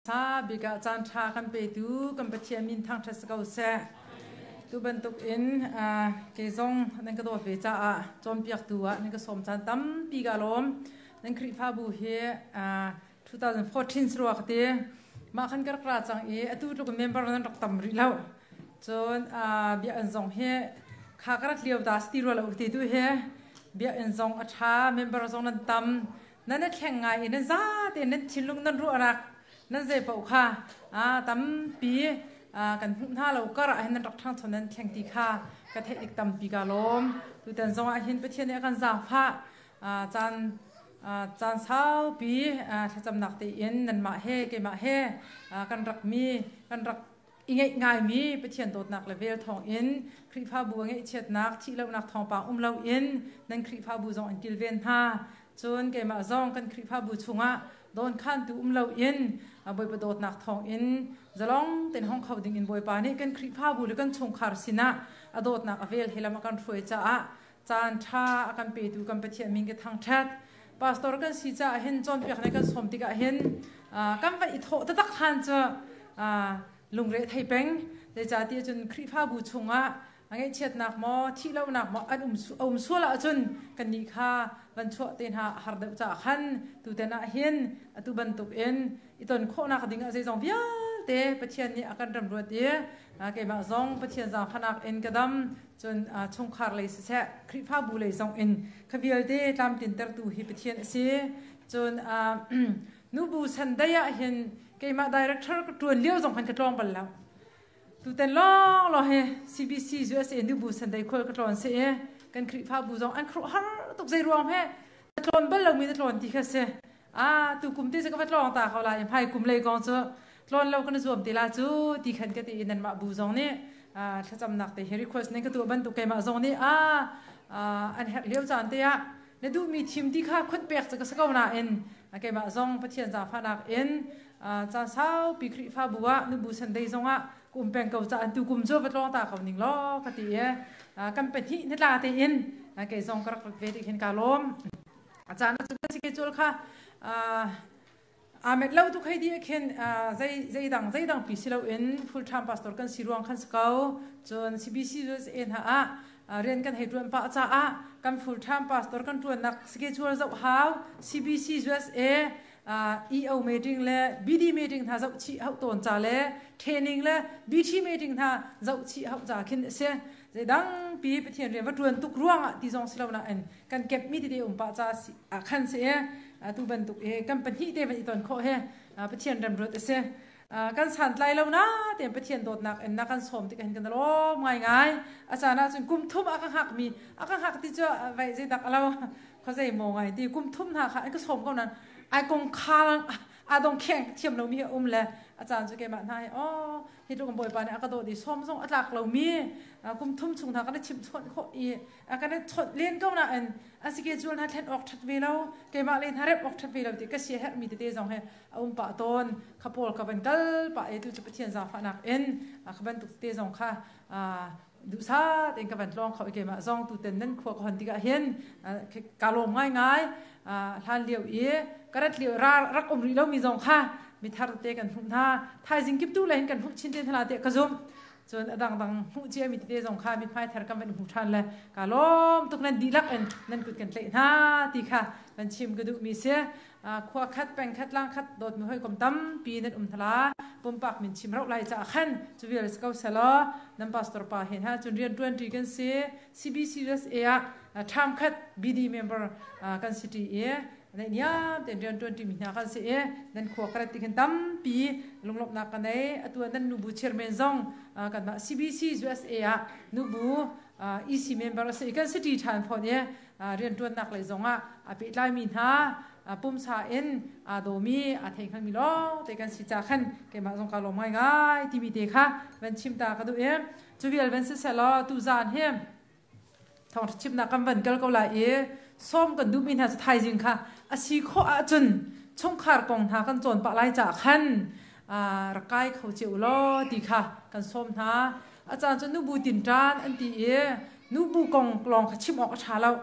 ซาบิกาจานชากันไปดูกันไปเทียมินทางทัศกาวเสดูบรรทุกอินเกซงนั่นก็ตัวเฟจ้าจอมเปียกตัวนั่นก็สมจานตั้มปีกาลมนั่นคริฟาบูเฮ2014สรวกเตมาขันกระกราจังตู้ลูกเมมเบอร์นั้นรักตั้มริแล้วจนเบียอันซงเฮข้ากระเลียวดาสตีรัวเราตีดูเฮเบียอันซงอัชาเมมเบอร์ซงนั้นตั้มนั่นแข่งไงนั่นซาเตนั่นชิลุงนั่นรู้อะไรนั่นเจ็บปวดค่ะตั้มปีกันพุ่งท่าเราก็ให้นั่นรักทั้งชนนั้นแข่งตีค่ะกระเทยตั้มปีกาลมดูแต่ซงอาหินไปเที่ยวเนี่ยกันจ่าฟ้าจานเช้าปีถ้าจำหนักตีอินนั่นมาเฮเกมาเฮกันรักมีกันรักอีกง่ายมีไปเที่ยวโดดหนักเลเวลทองอินคริฟ้าบัวเงี้ยเช็ดนักที่เราหนักทองปากเราอินนั่นคริฟ้าบัวจงอันกิลเวนท่าจนเกมาจงกันคริฟ้าบัวชงโดนขั้นตัวเราอินบอยประโดดหนักทองอินจะลองเต็นห้องเขาดิ่งอินบอยปานี่กันคริฟ้าบัวหรือกันชงคาร์สินะโดดหนักเวลเฮลามากันช่วยจ้าจานชากันไปดูกันไปเที่ยวมิงกันทางแชทปาสตอร์กันสิจ้าเห็นจนเปียกในกันสมติกะเห็นกันไปอิทโตตักขันจะลุงเรไทยเป็งแต่จ่าที่จนคริฟ้าบูชงอันนี้เช็ดหนักมอที่เราหนักมออันชัวละจนกันนี่ค่ะบรรชัวเต็นหาหาร์ดจ่าขันตูเต็นเห็นตูบรรทุกเอ็นอีตอนโคนักดิ่งอะไรจงพิจเตะปะเทียนนี่อาการรำรวดเดียเกี่ยมาจงปะเทียนจางขนักเอ็นกระดำจนชงคาร์เลยเสียคริฟ้าบูเลยจงเอ็นขบิลเดตามตินเตอร์ตูฮิปะเทียนเสียจนนูบูสันได้เห็นเกี่ยมาดีเรคเตอร์ก็ตัวเลี้ยวจงพันกระตองไปแล้วตูเต็นล้อเราเฮ CBC USA นูบูสันได้คุยกระตองเสียกันคริฟ้าบูจงอันครุฮาร์ตกใจรวมเฮกระตองเบลเรามีกระตองที่เขาเสียตูกุมที่จะก็กระตองตาเขาลายพายกุมเลยกองเจอตอนเราก็นึกว่าตีลาจูที่ขันก็ตีนั่นมาบูจงเนี่ยถ้าจำหนักแต่เฮริควสนี่ก็ตัวบรรทุกเกมาจงนี่อันเฮเลี้ยวจานเตียเนี่ยดูมีทีมที่ข้าคนเปียกจะก็สักวันเอ็นเกมาจงพัฒนาฟ้านักเอ็นจานเช้าปีคริฟ้าบัวนึกบูสันได้จงกุมแปงเก่าจานตูกุมโจบัดรองตาเขาหนิงล้อก็ตีกันเป็นที่นิลาเตียนเกจงกระเวทีเห็นการล้มอาจารย์จะสิเกจุลค่ะเมื่อเราทุกให้ดีเห็นใจดังปีสิเราเอ็น full time pastor กันสิรวงขันสกาวจน CBC เอ็นเรียนกันให้รวนป้าจ้ากัน full time pastor กันรวนนักสเกจวลจะหาว CBC USA EO meeting และ BD meeting ท่าจะชี้เอาตัวจ่าและ training และ BT meeting ท่าจะชี้เอาจ่าขึ้นเสียใจดังปีไปเที่ยวเรียนว่ารวนทุกร่วงที่จงสิเราน่ะเอ็นกันเก็บมีดีๆป้าจ้าขันเสียตูบรรทุกกันเป็นที่เดียบอีตอนโคเฮไปเที่ยวรำรถเสียกันสั่นไล่เรานะเดี๋ยวไปเที่ยวโดดนักนักกันสมติกันกันล้อง่ายอาจารย์จนกุมทุ่มอาการหักมีอาการหักที่จะไว้ใจดักเราเขาใจมองไงที่กุมทุ่มหาค่ะไอ้ก็สมก็นั้นไอ้กงคาดงแข่งเทียมเรามีเลยอาจารย์จะเก็บมาให้ฮิตลูกบอยปานเนี่ยก็โดดดิส้มอัตลักเรามีกุมทุ่มชงทางก็ได้ชิมชนโคก็ได้ชดเลี้ยงก็น่ะสิเกจวนทัดออกทัดเวลาเก็บมาเล่นทัดออกทัดเวลาที่ก็เสียมีแต่จงให้ปะต้นขบวนกับเป็นกัลปะตุจะไปเที่ยวจาฟันักขบันตุกเตจงค่ะดูซาเองกับเป็นลองเขาเก็บมาจงตุเต็นนั่นขวบคนที่ก็เห็นการลงง่ายท่านเลี้ยวก็ได้เลี้ยวรักอมรีแล้วมีจงค่ะมีทาร์เตกันพุ่งท่าไทยสิงกิบตู้เลยเห็นกันพุ่งชิ้นเดียนทลาเตะกระซุ่มจนดังพุ่งเจียมีเตะจงค่ะมีไพ่ทาร์กันเป็นหุ่นทันเลยกาล้มตุกนั้นดีลักนั่นกุดกันเตะท่าตีค่ะเป็นชิมกระดูกมีเสียขวาคัดแปงคัดล่างคัดโดดมือห้อยกลมตั้มปีนั่นทลาปุ่มปากมินชิมเราไหลจากขันจูเวลสเกาเซลล์น้ำปาสตอร์ปาเห็นฮะจนเรียนด้วยดีกันเสีย CBC USA ทำคัด BD member กันสิทีในนี้เดือน20มีนาคมเสียนั่นขวากระติกันตั้มปีลงลบนักกันได้ตัวนั้นนูบูเชอร์แมนซองกันมา CBC USA นูบูEC member เสียกันสิทีทานพอเนี่ยเรียนตัวนักเลยซองไปไล่มีนาปุ่มสาโดมีเทงขันมีล้อแต่กันสิจากขันเกี่ยมาซองการลงไม่ง่ายที่มีเด็กค่ะเป็นชิมตากระดูจูเวลเป็นเสร็จแล้วตูจานเฮมทองชิมนักกันเป็นก็หลายส้มกันดูมินหาสไทยจริงค่ะอาชีพอาจนช่องขาดกองทากันจนปะไล่จากขันรักใกล้เขาเจียวล้อดีค่ะกันส้มท่าอาจารย์จะนูบูตินจานอันตีนูบูกองลองชิมออกชาแล้ว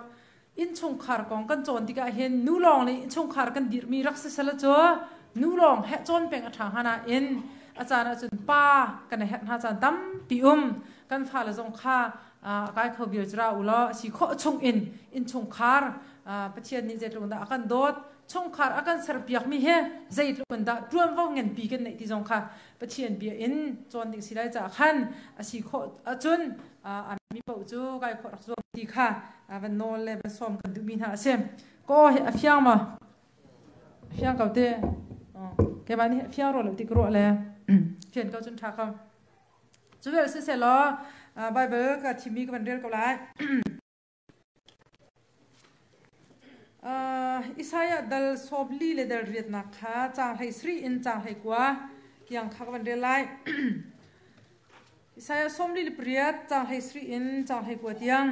อินช่องขาดกองกันจนดีกะเห็นนูลองเลยอินช่องขาดกันดีมีรักษาละจ้ นูลองเฮจอนเป็นทางฮานาอินอาจารย์อาจารย์ป้ากันเฮอาจารย์ตั้มปีกันฟ้าละจงค่ากายเขาเบียร์จราอุลสิโคชงอินชงคาร์ประเทศนี้จะตรงนั้นอากันโดดชงคาร์อากันเสร์เปียกมีเฮใจตรงนั้นรวมว่าเงินปีกันในที่จงค่ะประเทศเบียร์อินจวนดิ่งสิได้จากขันสิโคจุนมีเป้าจูกายขอรักษาดีค่ะวันโนเลวันซ้อมกันดูมีหาเสียมก็เฟียงมาเฟียงเก่าเต้แกบ้านนี้เฟียงรอเลยติกรอเลยเฟียงเก่าจนทักเขาจูเวลเสร็จแล้วไบเบิลกับทีมีกับมันเรียนกับไรอิสายาดัลซอบลีเลดัลเรียนนักค่ะจางให้สรีอินจางให้กว่ายังข้ากับมันเรียนไรอิสายาสมลีเปรียดจางให้สรีอินจางให้กว่าเตียง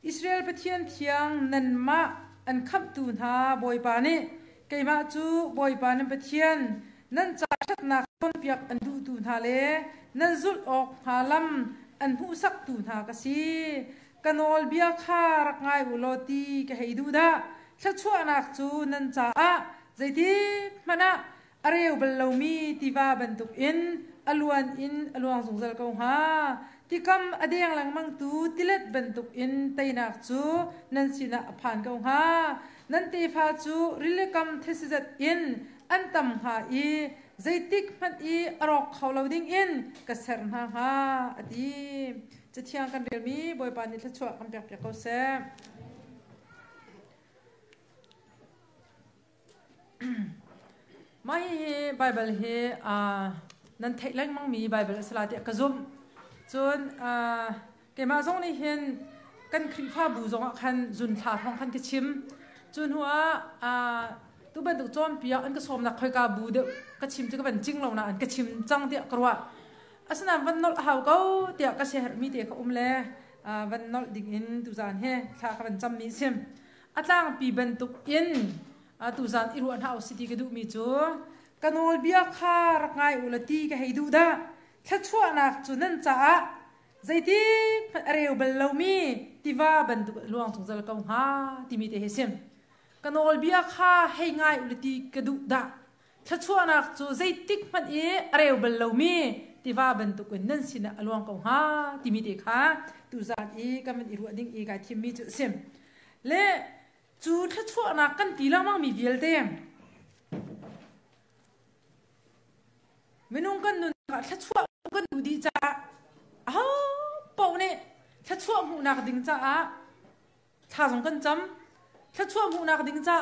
อิสราเอลประเทศเทียงนันมาอันขับตูนหาบอยปานีเกี่ยมาจูบอยปานีประเทศนั่นจะชัดนักต้นเปียกอันดูตูนหาเลนั่นจุดออกหาลำอันผู้สักตูนหากสีกันอลเบียค่ารักง่ายอุลตีก็ให้ดูดาชัดชั่วนักจูนั่นจะใจที่มันอะไรอยู่บนเรามีที่ว่าบรรทุกอินอลวนสงสัยเขาหาที่คำอดียงหลังมังตูที่เล็ดบรรทุกอินไตนักจูนั่นสินะผ่านเขาหานั่นตีฟ้าจูริเลคำเทสจัดอินอันตำหาอีใจติกมันอีรอกเขาเราดิ้งอินกระเสรหาหาอดีจะเที่ยงกันเรียนมีบอยปานิทัชวะคำเปียกเขาเสไม่ไบเบิลเฮนั่นเทเล็กมั่งมีไบเบิลสลาเดียกระซุ่มจนเกมาส่งนี่เห็นกันครีฟ้าบูจงคันจุนถาทองคันกระชิมจนหัวตัวเป็นตัวจอมเปียกอันก็สมนักคอยกาบูเดกระชิมจะก็เป็นจริงเรานะอันกระชิมจังเดียกระว่าอาสนะวันนอลหาวเขาเดียกระเชหมีเดียกอุ้มเล่วันนอลดิ่งอินตุจานเฮถ้าเขาเป็นจำมีเสียมอัตลังปีเป็นตุกอินตุจานอิรุอันหาวสิติกระดูมีจูกันอลเบียค่ารักง่ายอุลตีก็ให้ดูดาแค่ชั่วนักจูนั่นจ้าใจที่เรียวเบลลมีที่ว่าเป็นตุกลวงสงสัยเขาหาที่มีเตะเสียมกันอลเบียค่าให้ง่ายอุลตีกระดูดาแค่ชั่วนักจูใจติกมันเรียวเบลลมีที่ว่าเป็นตุกนั่นสินะลวงเขาหาที่มีเตะค่ะตุจานก็มันอิรุอันดิ้งก็ที่มีจุดเสียมเล่จูถ้าชั่วนักกันตีละมั่งมีเวลเต็มไม่นุ่งกันนุ่งถ้าชั่วกันดูดีจ้าเป่าเนี่ยถ้าชั่วหูนักดิ้งจ้าถ้าสงกันจำถ้าชั่วหูนักดิ้งจ้า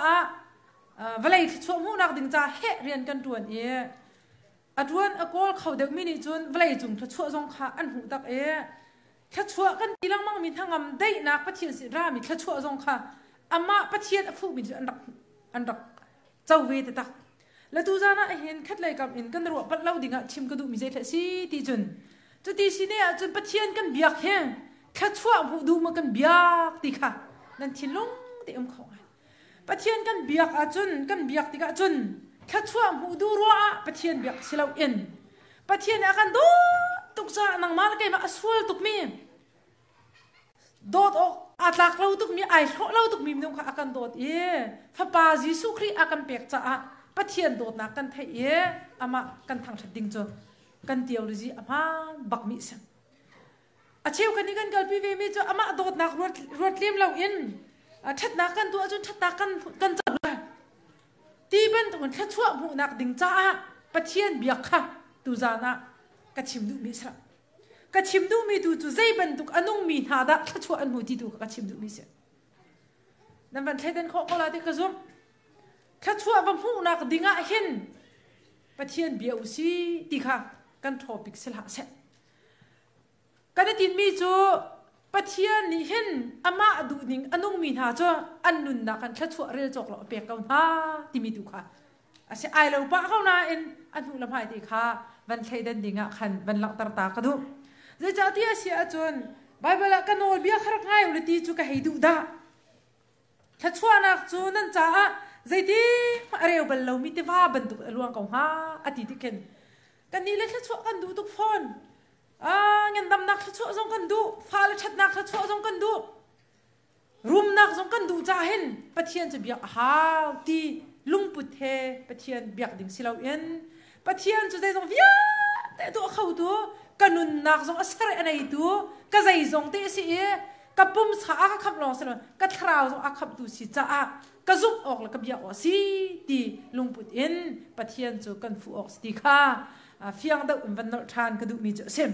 เวลาถ้าชั่วหูนักดิ้งจ้าเฮเรียนกันตัวนี้อัดวันอกอลเขาเด็กมินิจนเวลาจุงถ้าชั่วสงขาอันหูตักถ้าชั่วกันตีละมั่งมีทั้งงำได้นักปะเทียนสิรามีถ้าชั่วสงขาอามาปะเทียนฟูมีอันดักเจ้าเวทตักแล้วตูจานะเห็นคัดเลยกับอินกันรัวปัดเล่าดิ่งชิมกระดูมีใจแท้สิตีจนจะตีสิเนี่ยจนปะเทียนกันเบียกเฮงแค่ชั่วผู้ดูมากันเบียกตีค่ะนั่นทิ้งลงตีเขาปะเทียนกันเบียกจนกันเบียกตีกะจนแค่ชั่วผู้ดูรัวปะเทียนเบียกสิเราอินปะเทียนอากันดูตุกจานังมาลกมาสวลตุกมีโดดออกอาตักเราตุกมีไอเราตุกมีนุ่งค่ะอากันโดดพระปาจิสุครีอากันเปียกจ้าปะเทียนโดดนักกันไทยอามากันทางฉัดดิ่งจนกันเตียวเลยจีอามาบักมิเสอาเชี่ยวกันนี่กันเกิดปีมีจนอามาโดดนักรถเลี้ยมเราอินชัดนักกันตัวจนชัดนักกันจับเลยตีเป็นตัวแค่ชั่วหูนักดิ่งจ้าปะเทียนเบียกค่ะตูจานะกระชิมดูมิสระกระชิมดูมีดูจูใจเป็นตุกอนุมีหาดะถ้าชั่วอันหูที่ดูกระชิมดูมิเสนั่นเป็นเทเดนข้อก็ลาที่กระซุ่มแค่ชั่ววันหูนักดิ่งเห็นปะเทียนเบียอุซีตีค่ะกันทอปิกเสละเสกันได้ยินมีจูปะเทียนนี่เห็นอามาดูนิ่งอนุมีหาจ้าอันนุนนักกันแค่ชั่วเรียจกเราเปียกกันฮาที่มีดูค่ะอาเซไอเราปะเข้านาเอ็นอันหูลำหายตีค่ะวันเทเดนดิ่งขันวันหลักตาตากระดุจะจะที่อาเซียจนไบเบิลกันโนเบียขรักง่ายอุลตีจูกะให้ดูดาแค่ชั่วนักจูนั่นจ้าใจที่เรียวเป็นเรามีแต่ว่าบรรทุกลวงของฮาอดีตกันกันนี่เลยแค่ชั่วกันดูทุกฟอนเงินดำนักแค่ชั่วจงกันดูฟ้าและชัดนักแค่ชั่วจงกันดูรุมนักจงกันดูจ้าเห็นปะเทียนจะเบียกฮาที่ลุงปุ ปุเทปะเทียนเบียกดิ่งสิเราเอ็นปะเทียนจุดใจตรงวิาแต่ตัวเขาตัวกันนุนนักทรงอัศระอะไรตัวก็ใจทรงเตสิกับปุ่มสาขับลองสิเราก็ทราวทรงขับดูสิจ้าก็ซุบออกแล้วก็เบียกออกสิตีลุงปุดเอ็นปะเทียนจุกันฟูออกสิค่ะเฟียงเดาวันนอทานก็ดูมีเจสิม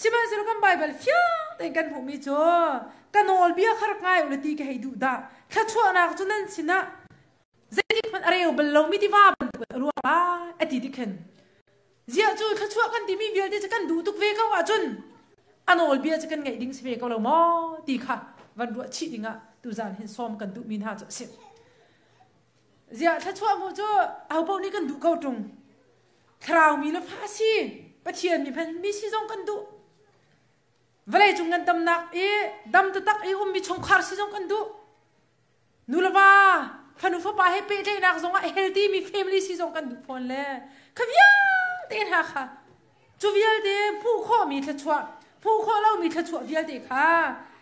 สิมันสิเรากันไบเบิลเฟียงแต่กันหูมีจ่อกันนอลเบียขรักง่ายอุลตีก็ให้ดูด่าแค่ชั่วนักจุนั้นสินะใจที่มันอะไรอยู่บนโลกมิติว่าบันทึกรัวละอดีตกันเจ้าจู่ข้าชั่วกันที่มีเวลที่จะกันดูทุกเวก้าวจุนอันอลเบียจะกันไงดิ้งสเวก้าวเราหมอตีค่ะวันรัวชีดิ้งอ่ะตูจานเห็นซ้อมกันดูมีหน้าจะเสียเจ้าข้าชั่วมูจ่อเอาพวกนี้กันดูก้าวตรงคราวมีละฟ้าสิปะเทียนมีพันมีซีจงกันดูเวลาจุงกันดำหนักดำตะตักมีชงคาร์ซีจงกันดูนูละว่าฟันอุฟปาให้เป๊ะได้นักส่งอ่ะเฮลตี้มีแฟมิลี่ซีจงกันดูฟอนเลยขบยาเต้นหาค่ะจูวิลเดผู้ข้อมีทัชวะผู้ข้อเล่ามีทัชวะวิลเดค่ะ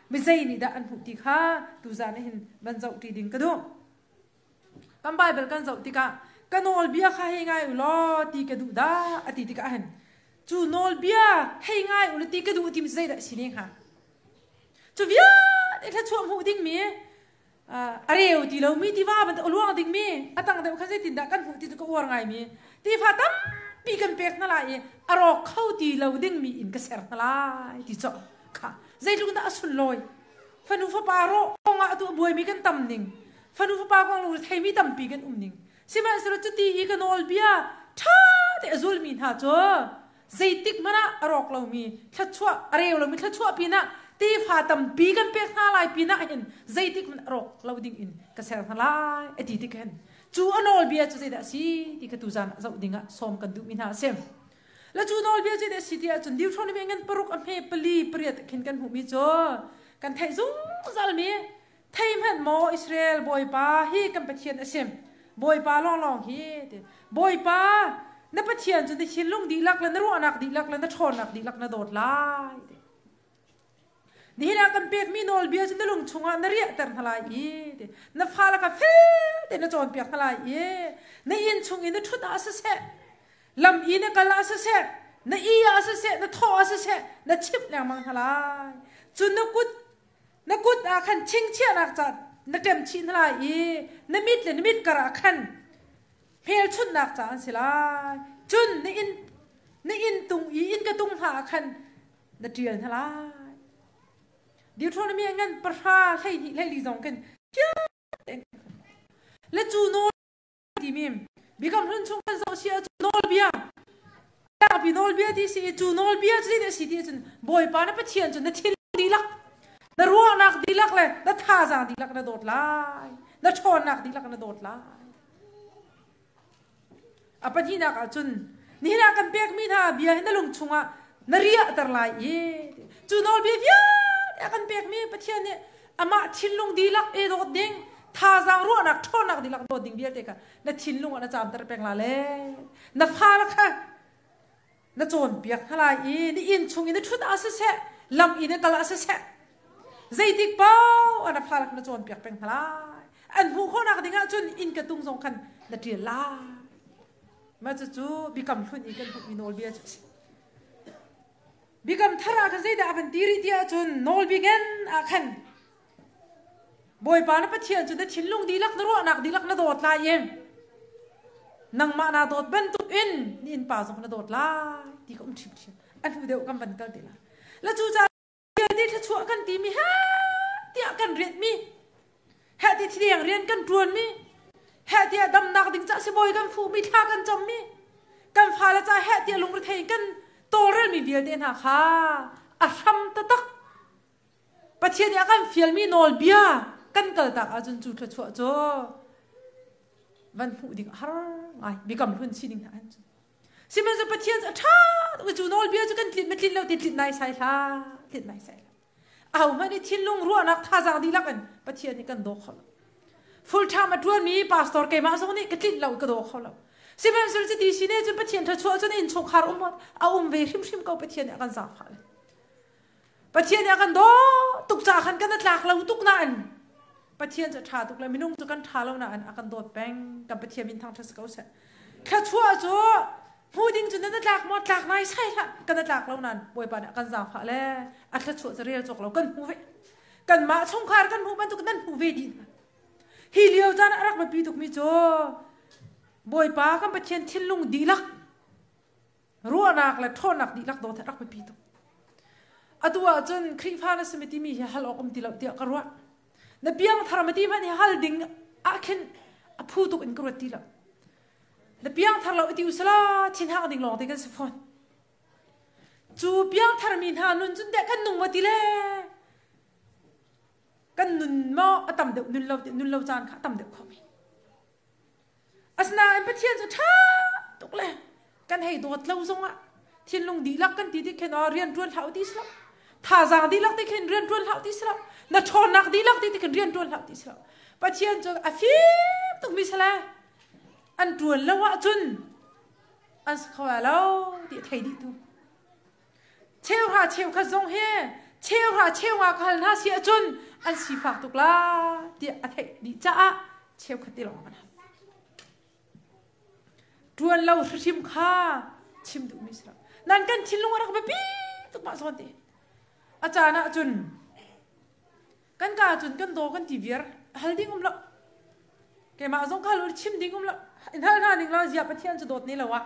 ไม่ใช่นี่ด่าอันผู้ตีค่ะดูจานเห็นบรรจุตีดิ่งกระดูกำไบเบลกันเจ้าตีกะกันนอลเบียค่ะให้ง่ายอุลอตีกระดูด่าอติตีกะเห็นจูนอลเบียให้ง่ายอุลตีกระดูตีไม่ใช่ด่าสิเนี่ยค่ะจูวิลเดทัชวะผู้ดิ่งมีอะไรอยู่ที่เรามีที่ว่ามันล่วงดิ่งมีตั้งแต่เขาจะติดดักกันผู้ที่จะก็ว่าไงมีที่ฟ้าตั้มปีกันเป็กนั่นแหละอารมณ์เข้าที่เราดิ่งมีอินกระแสนั่นแหละที่เจาะค่ะใจลุงตาสุนลอยฟันอุฟปาโรกงอาตัวบวยมีกันตั้มดิ่งฟันอุฟปากงลูกไทยมีตั้มปีกันดิ่งสิมันสรุปจุดที่อีกันนอลเบียท่าแต่อจุลมีท่าเจาะใจติกมันอะอารมณ์เรามีทัชชั่วอะไรเรามีทัชชั่วปีน่ะตีฟ้าตั้มปีกันเป็กนั่นแหละปีน่ะเห็นใจติกมันอารมณ์เราดิ่งอินกระแสนั่นแหละไอ้ที่ติกเห็นจูนอลเบียจุดเด็ดสิที่กระตุ้นเราดิ่งอ่ะสมกันดูมีน่าเสียมแล้วจูนอลเบียจุดเด็ดสิที่อ่ะจนดิวทรอนนี่เป็นเงินปรุกอันเพ่ปลีเปรียดเห็นกันหูมีจ่อกันไทยซุ่มซัลมีไทยมันโมอิสราเอลบอยป้าฮีกันประเทศเสียมบอยป้าลองฮีบอยป้านับประเทศจนได้ชินลุงดีลักแล้วนัรู้อนักดีลักแล้วนัทอนนักดีลักนัโดดไล่นี่นะกันเปียกมีนอลเบียจนได้ลงชงอ่ะนเรียแต่ทลายนับฟ้าละกันเฟ่แต่นัจอนเปียกทลายนัอินชงอินนัทุดอาเสะลำอินนักลาเสะนัอีอาเสะนัทออาเสะนัชิบแรงมังทลายจนนักุดอาคันชิงเชียนักจัดนักเต็มชินทลายนัมิดเลยนัมิดกระคันเพลชุดนักจัดสิลายจนนัอินตุงอินกระตุงหาคันนัดเรียนทลายดิวทรอนมีเงินประชาให้ลีจงกันและจูโนดีมิมบิกำลังชงกันโซเชียลจูโนเบียแต่ปีโนเบียที่สิจูโนเบียที่เนี่ยสิที่จนบ่อยปานนับเทียนจนนัดทิ้งดีลักนัดรัวนักดีลักเลยนัดท่าจางดีลักนัดโดดไล่นัดชนนักดีลักนัดโดดไล่อ่ะปัจจุบันจนนี่นักกันเปียกมีท่าเบียให้นัดลงชงอ่ะนัดเรียตร์ไล่จูโนเบียกันเปียกมีประเทศเนี่ยอามาทิ้งลงดีลักโดดดิ่งท่าจางรัวนักชนนักดีลักโดดดิ่งเบียเด็กอะนัดทิ้งลงนัดจามตระเปงลาเล่นัดฟ้าละค่ะนัดโจนเปียกทลายนี่อินชงอินนัดชุดอาเสะลำอินนัดกลาเสะใจติกเป้าอันนัดฟ้าละนัดโจนเปียกเป็นทลายอันผู้คนนักดิ่งอะจนอินกระตุ้งสงคันนัดเรียลามาจู่บิกำชุนอีกันพวกมีโนลเบียจุดบิกำทารากันใจด่าพันตีริที่จนโนลบิเกนอาคันบอยปานับประเทียนจนได้ทิ้งลงดีลักนรัวนักดีลักนโดดลายนังมานาโดดเป็นตุอินนี่อินป่าสงนโดดลายที่เขาทิพย์อันผู้เดียวกันบันกันดีละแล้วจู่จ้าเดี๋ยวนี้ถ้าชัวกันตีมีฮะที่อากันเรียนมีฮะที่ที่ยังเรียนกันรวนมีฮะที่ดำนักดิ่งจ้าสิบอยกันฟูมีท่ากันจำมีกันฟ้าละจ้าฮะที่ลงประเทศกันโตเรื่องมีเวียดเดนค่ะอาชัมตะตักประเทศนี้กันฟิลมีโนลเบียกันเกิดจากอาจารย์จุดชัวโจวันผู้ดิ่งฮาร์ไงบิกำหุ่นชิดิ่งอันสิมันจะประเทศจะท่าตัวจูโนลเบียจะกันติดไม่ติดแล้วติดในสายละติดในสายละเอาไม่ได้ทิ้งลงรัวนักท่าจางดีลักกันประเทศนี้กันโดขละฟูลไทม์มาทวนมีพาสตอร์เกมาส่งนี่ก็ติดเราก็โดขละสิมันสุดที่ดีสิเนี่ยจนประเทศทัชชัวจนอินชงคารุมดเอาเวริมก็ประเทศเนี่ยกันสาขาประเทศเนี่ยกันโดตุกจากกันนัดหลักเราตุกนั่น ปะเทียนจะทาตุกเลยมินุ่งจุกันทาแล้วนะอันอากันโดดแป้งกับปะเทียนมินทางทัศเขาเสร็จแค่ชั่วจูผู้ดิ้งจุนนั่นหลักหมดหลักนายใช่ละกันหลักแล้วนั้นบวยปานกันสาวผ่าแล้วอัดแค่ชั่วจะเรียกจกเรากันหูเวกันมาช่องคาร์กันหูมันตุกนั่นหูเวดีฮีเลียวจานรักมาปีตุกมิโจบวยปากันปะเทียนทิ้งลุงดีลักรัวนักและท่อนักดีลักโดดรักมาปีตุกอตัวจนครีฟ้าและสมิติมีฮัลออกมติเราเดียกรัวนบียังทารมติมันฮัลดิ้งอาเคนอพูตุกอินกรัวตีละนบียังทารเราอิติอุสลาทิ้งห่างดิ้งลองตีกันสฟอนจูบียังทารมินฮานุนจุนเด็กกันนุ่งมาตีเล่กันนุนมาตั้มเด็กนุนเราจานข้าตั้มเด็กเขาไม่อาสนาเอ็มเปเทียนจะท้าตุกเลยกันให้โดดเราทรงอ่ะทิ้งลงดีลักกันตีที่เคนเรียนรวนเท่าที่สุดท่าจางดีลักที่เคนเรียนรวนเท่าที่สุดนัดชนนักดีลักที่เคนเรียนรวนเท่าที่สุดปัจเจียนจะอาฟิบตุกมิสละอันรวนแล้วว่าจุนอันสขวาแล้วที่ไทยดีตัวเชี่ยวหาเชี่ยวขจงเฮเชี่ยวหาเชี่ยวงาคันหาเสียจุนอันสีฝากตุกลาที่ไทยดีจ้าเชี่ยวขติลงมันรวนเราชิมข้าชิมตุกมิสละนั่นกันทิ้งลงอะไรก็ไปปีตุกมาสอนตีอาจารย์นะจุนกันกาจุนกันโตกันทีวีร์ฮัลดิ้งละแกมาส่งข้าวลุยชิมดิ้งละอินทานาดิ้งละเสียปะเทียนจะโดดนี่ละวะ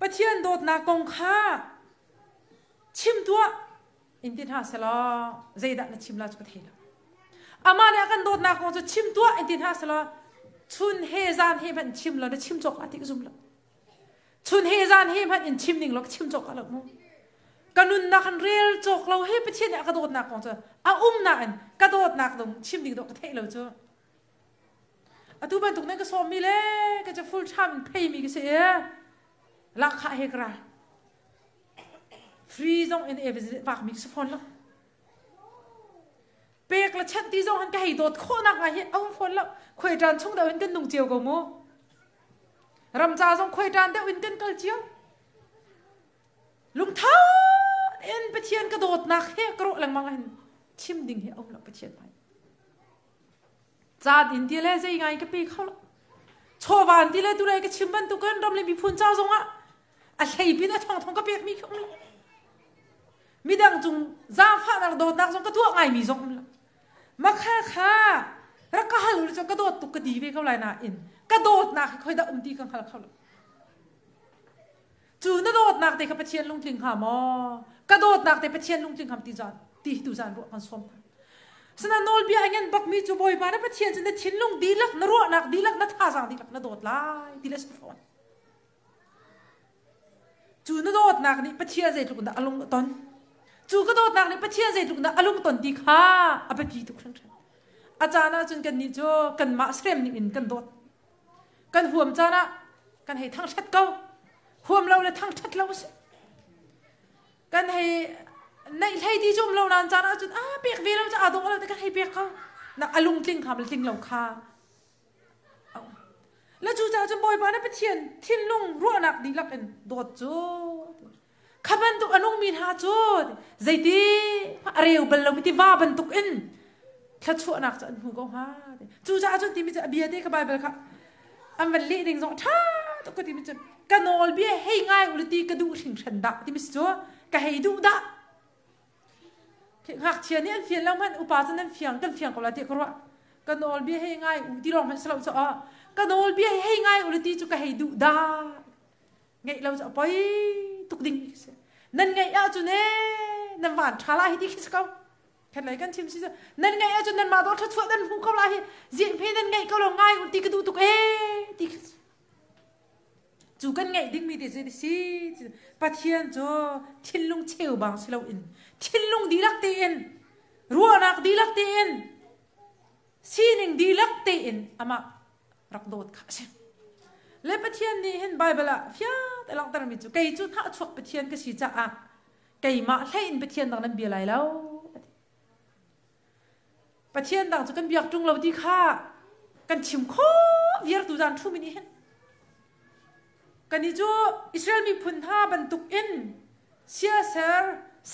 ปะเทียนโดดนากงข้าชิมตัวอินทินาสละใจดันชิมละจุกเทละอามาเนี่ยกันโดดนากงจะชิมตัวอินทินาสละชุนเฮซานเฮมันชิมละได้ชิมจกอาทิตย์ซุ่มละชุนเฮซานเฮมันอินชิมดิ้งละชิมจกอะไรมั้งกันนุนนักเรียลจกเราเฮ้ปะเทียนเนี่ยกระโดดนักของเจ้านักกระโดดนักตรงชิมดิ้งดอกกระเทยเราเจ้าตัวเป็นตรงนั้นก็สอมมีเลยก็จะฟูลชั่นเพย์มีก็เสียราคาเฮกระฟรีซองเอ็นเอฟฝากมีสักคนละเปกละชัดที่ซองหันก็ให้โดดโคนักไงเฮ้เอาฝนละคุยจานช่องเดวินกันนุ่งเจียวกับโมรำจ่าซองคุยจานเดวินกันกัลเจียวลุงเท้าเอ็นปะเทียนกระโดดนักเฮกระโดดหลังมังเห็นชิมดิ้งเฮเอาละปะเทียนไปจาดินที่เล่จะยังไงก็ปีเขาละโชวันที่เล่ตัวเล็กก็ชิมบันตุกันรำเลยมีพูนเจ้าทรงอ่ะอะไรปีน่ะทองก็เปียกมีเขาละมีดังจุงจ้าฟ้านักโดดนักทรงก็ทั่วไงมีทรงละมาค่ะรักก็ฮัลโหลจงกระโดดตุกกระดีไปเขาไรน่ะอินกระโดดนักคอยด่าตีกันเขาละจูนกระโดดนักแต่กับปะเทียนลุงถึงหามอกระโดดนักแต่ปะเทียนลุงถึงหามตีตูจานรัวกันสมสนันโนลเบียเงินบักมีจูบอยมานะปะเทียนจะได้ทิ้งลุงดีลักนรัวนักดีลักนัดท่าจางดีลักนโดดไล่ดีลักสฟอนจูนกระโดดนักนี่ปะเทียนใจถูกนะอารมณ์ตอนจูกระโดดนักนี่ปะเทียนใจถูกนะอารมณ์ตอนดีค่ะอาไปปีทุกครั้งอาจารย์นะจนกันนี่จูกันมาเสร็จนี่อินกันโดดกันห่วมจานะกันให้ทั้งชัดเก้าห่วมเราเลยทั้งชัดเราสิกันให้ในไทยที่จุ่มเรานานจานะจุดเปียกวีเราจะอาดงอะไรแต่กันให้เปียกเขานักอารมณ์จริงค่ะมันจริงเราค่ะแล้วจู่จ้าจนบ่อยมาได้ไปเทียนทิ้งลุงรัวนักดีลักเอ็นโดดจูขับบันตุกอนุมีนาจูใจดีอะไรอยู่บนเราไม่ที่ว่าบันตุกเอ็นแค่ชั่วนักจะอันหูก็ฮาจู่จ้าจนที่มีจะเบียดที่ขบายไปค่ะอันวันเลี้ยดิ่งสองท่าตุกที่มีจะกันนอลเบียให้ง่ายอุลตีกระดูถึงฉันดะที่มีจัวก็ให้ดูดะหากเชียนี่อันเฟียนแล้วมันอุปาจันนั้นเฟียงกันเฟียงกับเราเด็กว่ากันนอลเบียให้ง่ายอุที่เรามันสลับจะกันนอลเบียให้ง่ายอุลตีจุก็ให้ดูดะไงเราจะไปตุกดิ่งนั่นไงอาจุเน่นั่นหวานชาลาให้ที่คิดเขาแค่ไหนกันชิมซินั่นไงอาจุนั่นมาโดนทัดฟัวนั่นหูเขาลาให้เจียงเพนั่นไงเขาเราง่ายอุลตีกระดูตุกที่จูกันไงดิ้งมีแต่สิปะเทียนจูทิ้งลุงเชี่ยวบางสิเราอินทิ้งลุงดีลักเตียนรัวนักดีลักเตียนซีนิงดีลักเตียนอามารักโดดขาเชและปะเทียนนี่เห็นไบเบิลอะฟิาแต่หลังตอนนี้จูไก่จูท่าชกปะเทียนก็สีจ้าไก่มาให้อินปะเทียนต่างนั้นเบียร์ไรแล้วปะเทียนต่างจูกันเบียร์จุงเราดีค่ะกันชิมโคเบียร์ตูจานทุ่มินี่เห็นกันนี่จูอิสราเอลมีพุนท่าบรรทุกอินเสียเซ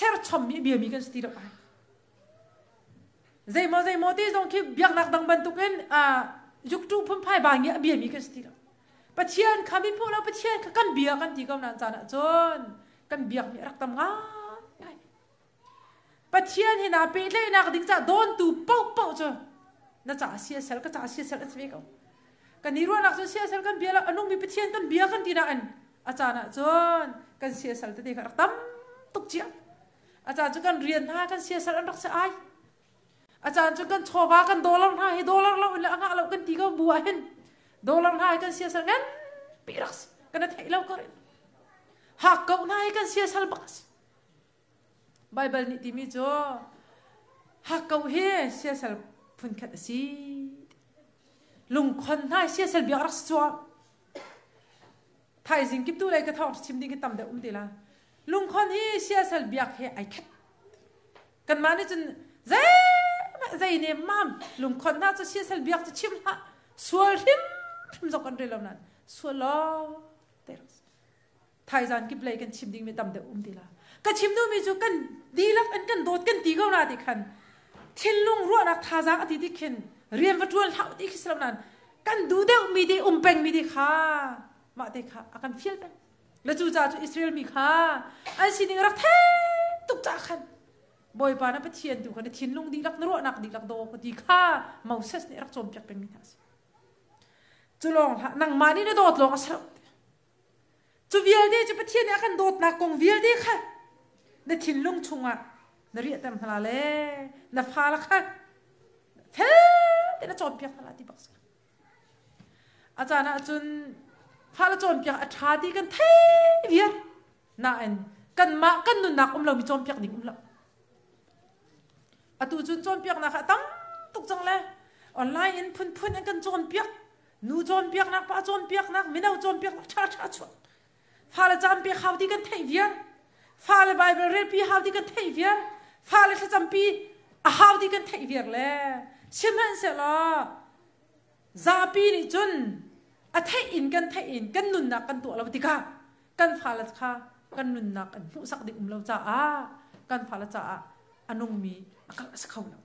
อร์ชมมีเบียมีกันสติระไป zai mo ti zong ki biak nak dang ban tukin yuk tu phum phai bang ya bia mi ka sti la pathian khamin phu la pathian kan bia kan ti kam nan chana chon kan biak mi rak tam nga pathian hi na pe le na ding cha don tu pau cho na cha sia sel ka cha sia sel asve ka kan ni ro nak so sia sel kan bia la anung mi pathian kan bia kan ti na an achana chon kan sia sel te ka rak tam tuk chia acha chu kan rian ha kan sia sel an rak sa ai acha chu kan chowa kan dollar ha hi dollar lo la nga lo kan ti ka bua hen dollar ha kan sia sel kan piras kan thai lo ka ha ka na kan sia sel bas Bible ni ti mi cho ha ka he sia sel phun khat si lung khon ha sia sel bi rak chwa thai jing kip tu lai ka thau chim ding ki tam da ti la lung khon hi sia sel biak he ai khat kan ma ni chun zai ne mam lung khon na cho sia sel biak cho chim ha sual him zo kan re lo nan sualo teros thai jan kip lai kan chim ding mi tam da ti la ka chim nu mi chu kan di lak an kan dot kan ti go na ti khan thin lung ro nak tha za ati ti khin riam va tual hau ti kislam nan kan du de mi di peng mi di kha ma te kha akan fiel pen la chu cha chu Israel mi kha an sining rak the tuk cha khan boy pa na pathian tu kan thin lung di lak ro nak di lak do ko ti kha Moses ne rak chom pyak pen mi thas chu long ha nang ma ni na dot long asra chu vial de chu pathian ne akan dot na kong vial de kha na thin lung chunga na ri tam hala le na pha la kha the te na chom pyak hala ti bak achana chun pha la chom pyak atha ti kan the vial na en kan ma kan nun nak lo mi chom pyak ni lo atu chun chom pyak na kha tam tuk chang le online in phun an kan chom pyak nu chom pyak nak pa chom pyak nak minau chom pyak tha chu pha la cham pyak haw ti kan the vial pha la Bible read pi haw ti kan the vial pha la cham pi a haw ti kan the vial le siman se la za pi ni chun a the in kan nun nak kan tu lo ti ka kan pha la kha kan nun nak kan hu sak di lo cha kan pha la cha anung mi akal as khaw lo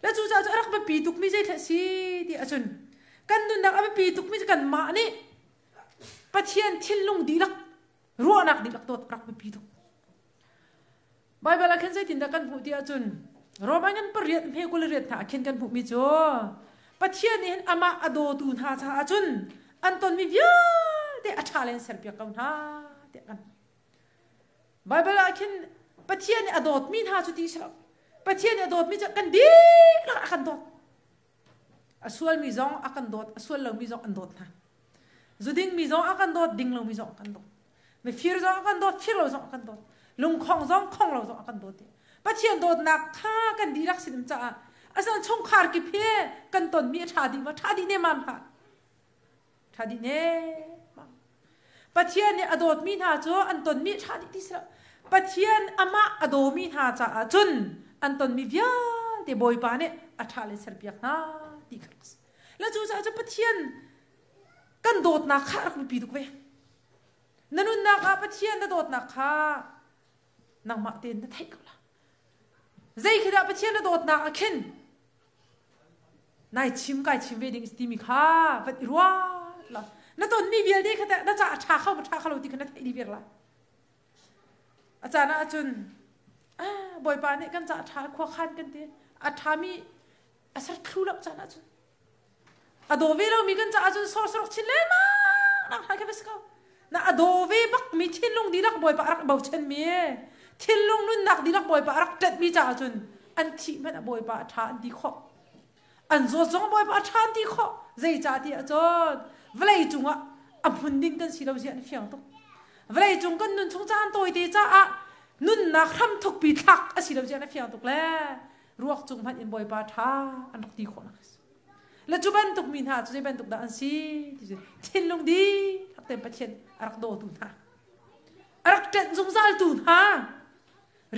la chu cha rak ba pi tuk mi jai tha si ti achun kan nun nak a pi tuk mi kan ma ni pathian thin lung di lak ro nak di lak tot rak ba pi tuk Bible akan saya tindakan hu ti achun romangan periat phe kul riat tha khen kan hu mi cho pathian ni ama ado tu tha cha achun anton mi via te athalen sel pya kaun ha te kan Bible akan pathian ni adot mi tha chu ti sa pathian ni adot mi cha kan di la akan dot asual mi zong akan dot asual lo mi zong an dot ha zuding mi zong akan dot ding lo mi zong akan dot me fir zong akan dot fir lo zong akan dot lung khong zong khong lo zong akan dot pathian dot nak kha kan di rak sim cha asan chong khar ki phe kan ton mi tha di ne man ha tha di ne pathian ni adot mi tha cho an ton mi tha di tisra pathian ama ado mi tha cha chun an ton mi via te boy pa ne atha le ser pyak na ti khas la chu cha pathian kan dot na kha rak pi du ve nanun na ka pathian na dot na kha nang ma ten na thai ka la zai khida pathian na dot na akhin nai chim kai chim ve ding sti mi kha vat ruwa la na ton mi vial de khata na cha tha kha lo ti khana thai di ver la achana achun boy pa ne kan cha tha kho khan kan te athami asar thlu la chana achun ado ve lo mi kan cha achun sor chin le na ha ka bes ka na ado ve bak mi thin long di rak boy pa rak bau chen mi thin long nun nak di rak boy pa rak tet mi cha achun an thi man boy pa tha an di kho an zo zong boy pa tha an di kho zai cha ti achon vlei chunga a phunding kan silo jian fiang to vlei chung kan nun chung chan toi te cha a nun na kham thuk pi thak a silo jian fiang to le ruak chung man in boy pa tha an rak ti kho na la chu ban tuk min ha chu ban tuk da an si thin long di thak te pathian arak do tu tha arak tet zung zal tu tha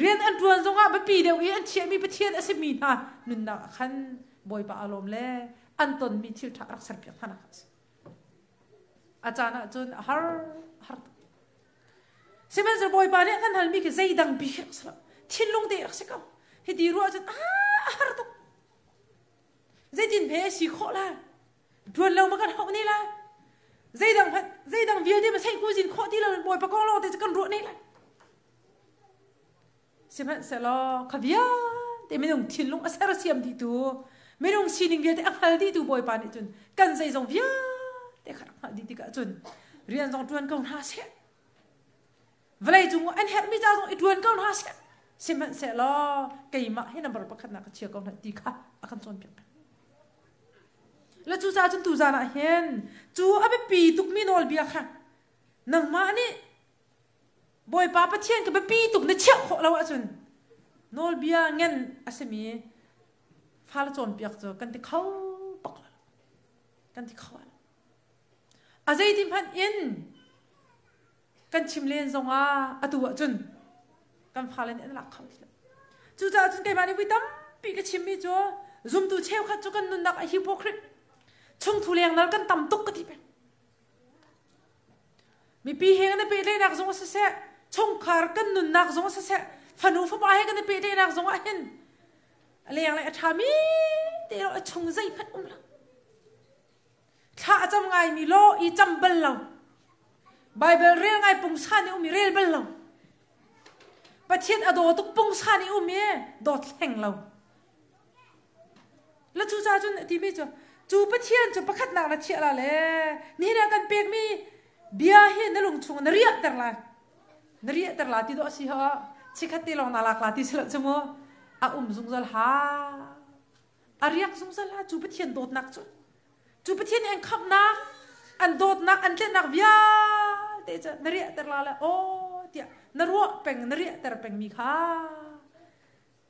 rian an tuan zonga ba pi deu i an che mi pathian a se mi ha nun na khan boy pa alom le an ton mi thil tha rak sar pya thana khas achana chun har semen zer boy pa ne kan hal mi ke zai dang bi khsra thin long de rak se ka he di ru achun har to dây tin phê xì khó là tuần lâu mà cần hậu này là dây đằng việt đi mà xây cua gì khó tí là bồi bà con lo thì cần ruộng này lại xem hẳn sẽ lo khá vía để mình đồng thiên lúc sẽ ra xem thì tu mình đồng xin đình việt để ăn hal đi tu bồi bà này chun cần dây dòng vía để khát hal đi cả chun riêng dòng tuần công ha sẽ vậy chúng anh hẹn bây giờ dòng tuần công ha sẽ xem hẳn sẽ lo cây mạ hay là bảo bác khát nào chia công hận tí khát akan chọn việc là chú cha chun tu ra na hen chú abe pi tuk mi nol bia kha nang ma ni boy pa pa thien ka be pi tuk na chek kho lawa chun nol bia ngen asemi phal chon piak cho kan ti khau pak kan ti khau azai tim phan in kan chim len zonga atu chun kan phalen en la khau chú cha chun kai ma ni wi tam pi ka chim mi cho zoom tu cheu khat cho kan nun nak a hypocrite chung thu liang nal kan tam tuk ka ti pe mi pi he na pe le nak zong sa se chung khar kan nun nak zong sa se phanu fa ba he kan pe le nak zong a hen liang la thami te ro chung zai phat la tha cham ngai mi lo I cham bel lo bible rel ngai pung sa ni mi rel bel lo pathian ado tuk pung sa ni mi dot heng lo la chu cha chun ti mi cho chú bắt thiên chú bắt khát nào là chuyện là lẽ ní là cần bẹt mi bia hi nó lùng chung nó riết tờ là tí đó xí họ chỉ khát tí lòng nào lạc là tí sợ chứ mô dung zal ha riết dung zal ha chú bắt thiên đột nặc chú bắt thiên anh khắp nặc anh đột nặc anh lên nặc bia thế chứ nó riết tờ là ô tiệt nó ruộng bèn nó riết tờ bèn mi kha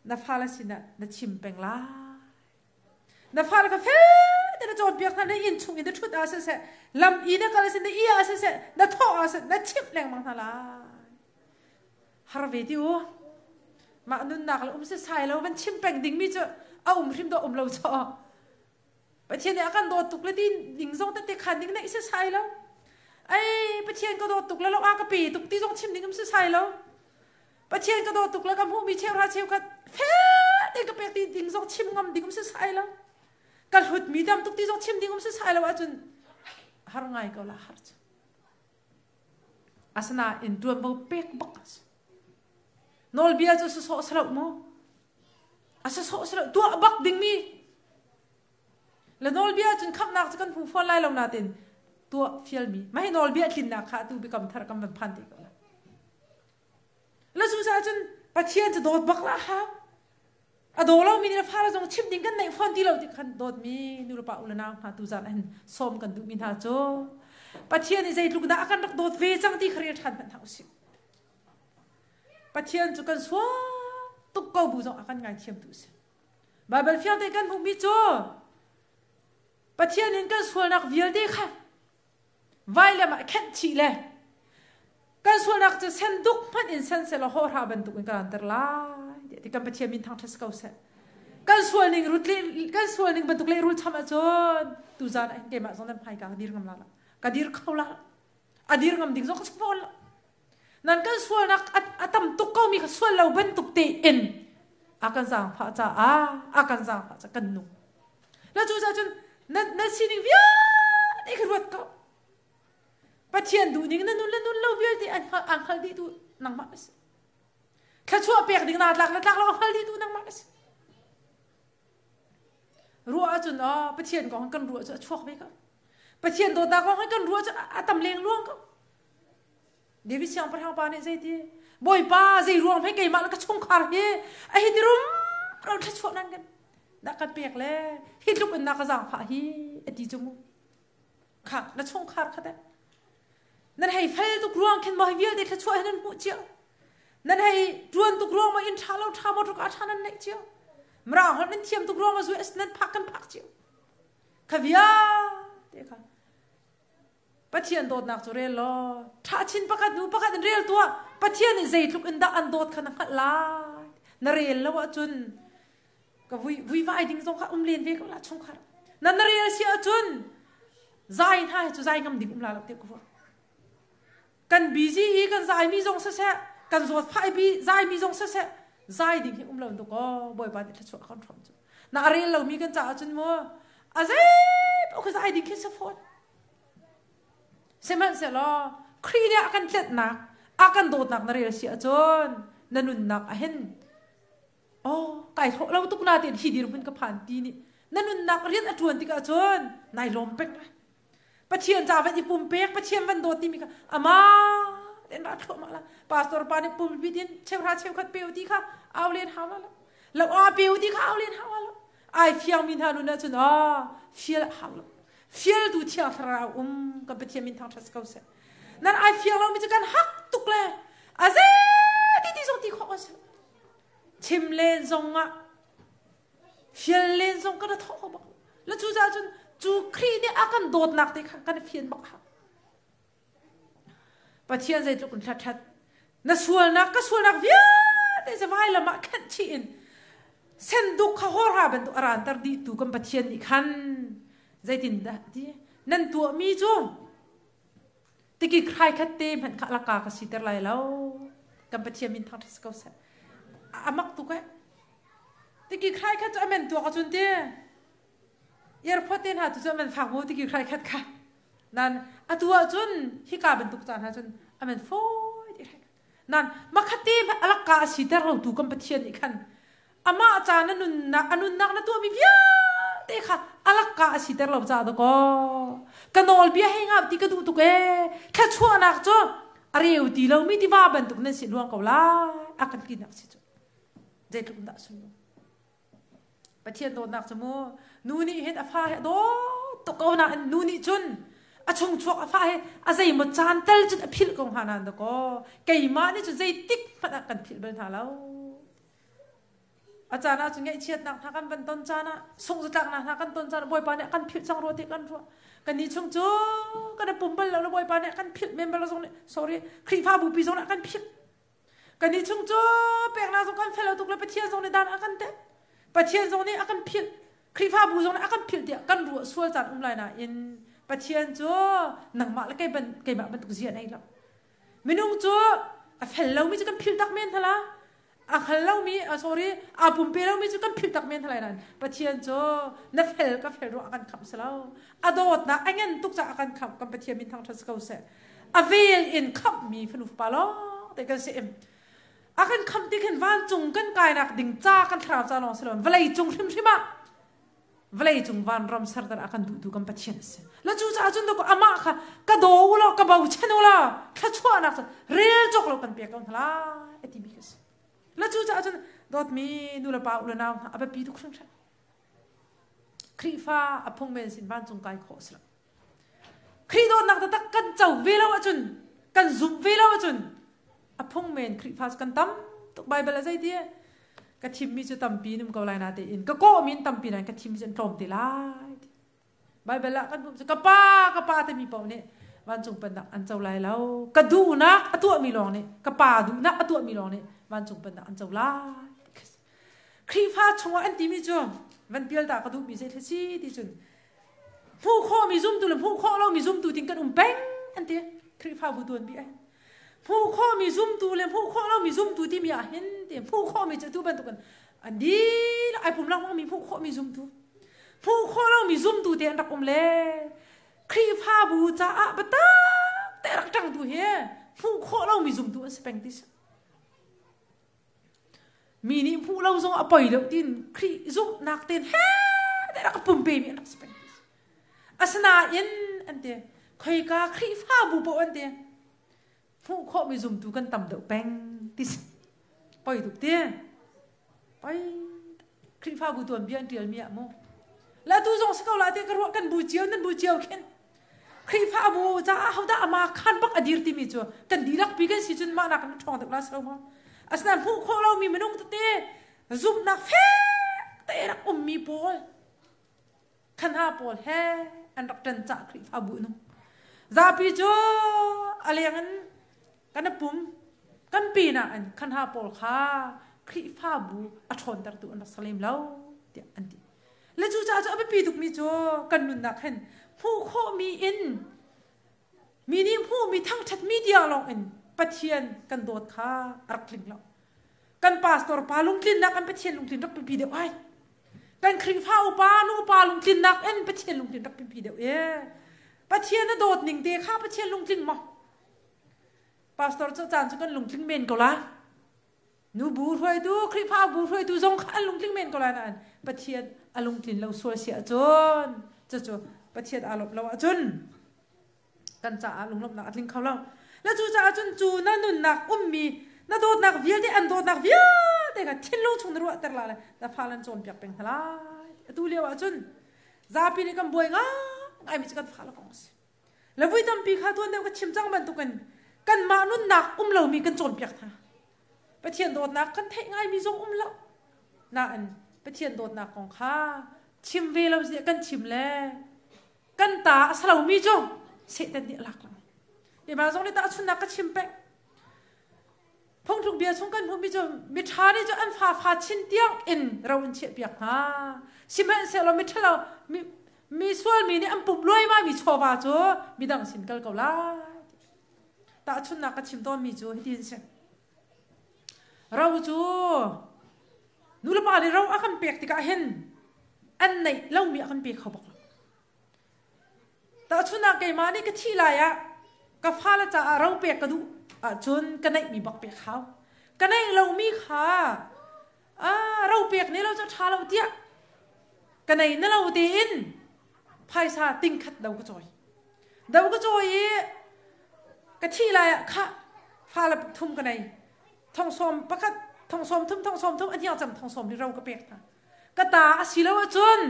nó pha là xin nó chìm bèn la nó pha là cà phê để nó chọn việc thằng này in chung in nó chút asa sẽ làm in nó cái gì nó ia asa sẽ nó thọ asa nó chip lên mang thằng là har về tiêu mà nun nạc là sẽ sai lâu vẫn chim bèn đỉnh mi chứ phim đó lâu cho bây giờ này akan đồ tục là tin đỉnh giống tất khăn đỉnh này sẽ sai lâu ai bây giờ cái đồ tục là lâu cái bì tục tí giống chim đỉnh sẽ sai lâu bây giờ cái đồ tục là cái hôm mi treo ra treo cái phê để cái bèn tí đỉnh giống chim ngâm đỉnh sẽ sai lâu cái hụt mi đam tục tí giống chim đỉnh sẽ sai lâu à chun har ngai câu là har asana in tuam vô pek bak nol bia cho so salo mo asa so salo tua bak ding mi la nol bia chun khap nak kan fu phone lai lo na tin tua fiel mi mai nol bia tlin na kha tu become thar kam phan ti la su sa chun pathian to dot bak la ha ado lo mi ni pha la jong chim ding kan nei phone ti lo ti khan dot mi nu pa ulana ha tu zan an som kan du min ha cho pathian ni zai luk da kan rak dot ve chang ti khre than phan hausi pathian chu kan swa tuk ko bu jong akan ngai thiam tu se bible fial te kan mu mi cho pathian in kan swal nak vial de kha vai le ma khet chi le kan swal nak chu sen duk phat in sen se lo ho ra ban tu kan ter la ti kan pathian min thang thas ko se kan swal ning rut le kan swal ning ban tu le rul chama chon tu zan ai ke ma zon dan phai ka dir ngam la ka dir khawla adir ngam ding zo ka spol nan kan swal nak atam tuk ko mi ka swal lo ban tuk te in akan sang pha cha akan sang pha cha kan nu la chu cha chun na sining via ni khruat ko pathian du ning na nun lo vial ti an khal di tu nang ma se kha chua pek ding na tlak lo khal di tu nang ma se ruwa chun pathian ko kan ruwa cha chuak be ka pathian do ta ko kan ruwa cha atam leng luang ko devi siang par hang pa ne zai ti boy pa zai ruang phai kai ma la ka chung khar he a hi dirum ro tha chuak nan kan da ka pek le hi lup na ka jang pha hi ati chumu kha na chung khar kha da nan hai phai tu ruang khen ma vial de tha chuak nan pu chiao nan hai tuan tu ruang ma in tha lo tha mo tu ka tha nan nei chiao mra hon nan thiam tu ruang ma zu es nan phak kan phak chiao kha via te kha pathian dot nak chu rel lo tha chin pakat nu pakat rel tua pathian ni zai tluk inda an dot khan khat la na rel lo wa chun ka vui vai ding zong kha len ve ko la chung kha nan na rel sia chun zai tha chu zai ngam dik la lo te ko kan busy hi kan zai mi zong sa se kan zot phai bi zai mi zong sa se zai ding hi lo to ko boy ba ti chu khon thom chu na are lo mi kan cha chun mo aze o ka ai di ke sa phone seman se lo khri ne akan tlet nak akan do nak na re si a chon nanun nak a hen kai tho lo tuk na te hi dir bun ka phan ti ni nanun nak rian a tuan ti ka chon nai lom pek pathian cha van i pum pek pathian van do ti mi ka ama den ba tho ma la pastor pa ni pum bi din cheu ra cheu khat peu ti kha aw len ha la lo a peu ti kha aw len ha la ai fiang min ha lu na chun fiel ha la fiel du tia fra ka pathian min thang thas ka se nan ai fiang lo mi kan hak tuk le aze ti zong ti kho se chim len zong a fiel len zong ka da tho ba la chu za chun chu khri ni akan dot nak te khan kan fian bak ha pathian zai tluk that that na sual nak ka sual nak via te se vai la ma khan chi in sen duk kha hor ha ben tu aran tar di tu kam pathian ni khan zai tin da di nan tu mi chu te ki khai khat te man kha la ka si ter lai lo kam pathian min thang thas ko sa amak tu ka te ki khai khat amen tu ka chun te yer photen ha tu man phang mo te ki khai khat kha nan atua chun hi ka ben tuk chan ha chun amen foi ti nan makhati alaka si ter lo tu kam pathian ni khan ama cha na nun nak na tu mi via te kha alaka si ter lo cha do ko kanol bia henga ti ka du tu ke kha chua nak cho areu ti lo mi ti va ban tuk na si luang ko la akan ki nak si cho je tuk da su pathian do nak chmo nu ni het afa do to ko na nu ni chun a chung chuak afa he a zai mo chan tel chun a phil kong hanan do ko kai ma ni chu zai tik phat kan phil ben tha lo achana chu ngai chiat nak tha kan ban ton chana sung zu tak na tha kan ton chana boy pa ne kan phil chang ro ti kan ro kan ni chung chu kan pum bal lo boy pa ne kan phil mem bal song ne sorry khri pha bu pi song na kan phil kan ni chung chu pek na song kan phelo tuk le pathian song ne dan akan te pathian song ni akan phil khri pha bu song ne akan phil ti kan ru sual chan lai na in pathian chu nang ma la kai ma ban tuk zia nei lo minung chu a phel lo mi chu kan phil tak men thala a khal lo mi sorry a pum pe lo mi chu kan phil tak men thalai nan pathian chu na phel ka phel ro akan kham salo a dot na angen tuk cha akan kham kam pathian min thang thas ko se a vel in khap mi phnu pa lo te kan se em akan kham ti khen van chung kan kai nak ding cha kan thra cha lo salon velai chung hrim hrim ma velai chung van ram sar dar akan du kam pathian se la chu cha chun do ko ama kha ka do lo ka bau chen lo kha chua nak rel chok lo kan pe kam thla eti bi kes la chu cha chun dot mi nu la pa u la na aba pi du khring khri fa apong men sin van chung kai kho sla khri do nak ta kan chau ve lo chun kan zum ve lo chun apong men khri fa kan tam tok bible la zai dia ka thim mi chu tampi num ko lai na te in ka ko min tampi na ka thim chen tom te lai bible la kan ka pa te mi pau ne wan chung pan an chau lai lo ka du na atu mi long ne ka pa du na atu mi long ne wan chung pan an chau lai khri pha chung an ti mi chu van pial ta ka du mi se thi ti chun phu kho mi zum tu le phu kho lo mi zum tu ting kan beng an te khri pha bu tuan bi ai phu kho mi zum tu le phu kho lo mi zum tu ti mi a hen te phu kho mi chu tu ban tu kan an di la ai pum lang mi phu kho mi zum tu phu kho lo mi zum tu te an rak le khri pha bu cha a ba ta te rak tang tu he phu kho lo mi zum tu an speng ti mi ni phu lo zong a pai lo tin khri zum nak ten he te rak pum pe mi an speng ti asna in an te khoi ka khri pha bu po an te phu kho mi zum tu kan tam do peng ti pai tu te pai khri pha bu tuan bian tial mi mo la tu zong ska la te ka ro kan bu chiao nan bu chiao khen khri pha bu cha ha da ama khan bak adir ti mi chu kan dilak pi kan si chun ma nak thong tak la so mo asna phu kho lo mi menung te zum na fe te rak mi pol khan ha pol he an rak tan cha khri pha bu no za pi chu aliangan kan pum kan pi na an khan ha pol kha khri pha bu a thon tar tu an salim lo ti an ti le chu cha chu pi tuk mi chu kan nun na khen phu kho mi in mi ni phu mi thang that mi dia long in pathian kan dot kha rak ling lo kan pastor pa lung tlin na kan pathian lung tlin rak pi de ai กันครีฟ้าอุปาลูปาลุงจินนักเอ็นประเทียนลุงจินนักเป็นปีเดียวประเทียนน่ะโดดหนิงเดียข้าประเทียนลุงจินมั้งพาสตอร์เจ้าจานจะกันลุงจินเมนก็ละนูบูรวยดูครีฟ้าบูรวยดูจงขันลุงจินเมนก็ละนั่นประเทียนอลุงจินเราสวยเสียจนจะประเทียนอารมณ์เราจนกันจ่าลุงลบนักลิงเขาเราแล้วจู่จ่าจนจู่นั่นนุ่นนักมีน่าโดดนักเวียที่อันโดดนักเวียแต่ก็ทิ้งลงชงรัวแต่ละเลยแต่พาลันโจนเปียกเป็นทลายตัวเลี้ยวจนซาปีนี่กันบ่อยง่ายไอ้มิจกันพาลังกงสิแล้ววิธีทำปีข้าตัวเดียวก็ชิมจังมันตุกันมานุ่นนักเรามีกันโจนเปียกท่าไปเทียนโดดนักกันเทง่ายมีจงเราน่าอันไปเทียนโดดนักของข้าชิมเวลาเสียกันชิมแล้วกันตาสลาวมีจงเสียแต่เดียหลักเดี๋ยวมาจงได้ตาชุนนักก็ชิมไปพงทุกเบียร์ชงกันพงมีจะมิทานี่จะอันฟ้าชินเตียงอินเราอันเฉียบเบียกฮะชิมเสร็จเรามิทาเรามีส่วนมีนี่อันปุ่มรวยมามีชัวร์ว่าจ้ะมีดังสินกัลกาลาตาชุนนักก็ชิมต้นมีจ้ะให้ดีสิเราจ้ะนู่นละป่านเราอากันเปียกติกาเห็นอันไหนเรามีอากันเปียกเขาบอกตาชุนนักไก่มานี่ก็ที่ไรอะก็ฟ้าละจะเราเปียกกระดูจนกันไหนมีบักเปียกเขากันไหนเรามีขาเราเปียกนี่เราจะทาเราเตี้ยกันไหนนั่นเราตีอินภายซาติงขัดเดาก็จอยกะที่ไรอะค่ะฟ้าละทุ่มกันไหนทองสมประคัดทองสมทุ่มอันที่เราจำทองสมที่เราก็เปียกนะกะตาสิแล้วจน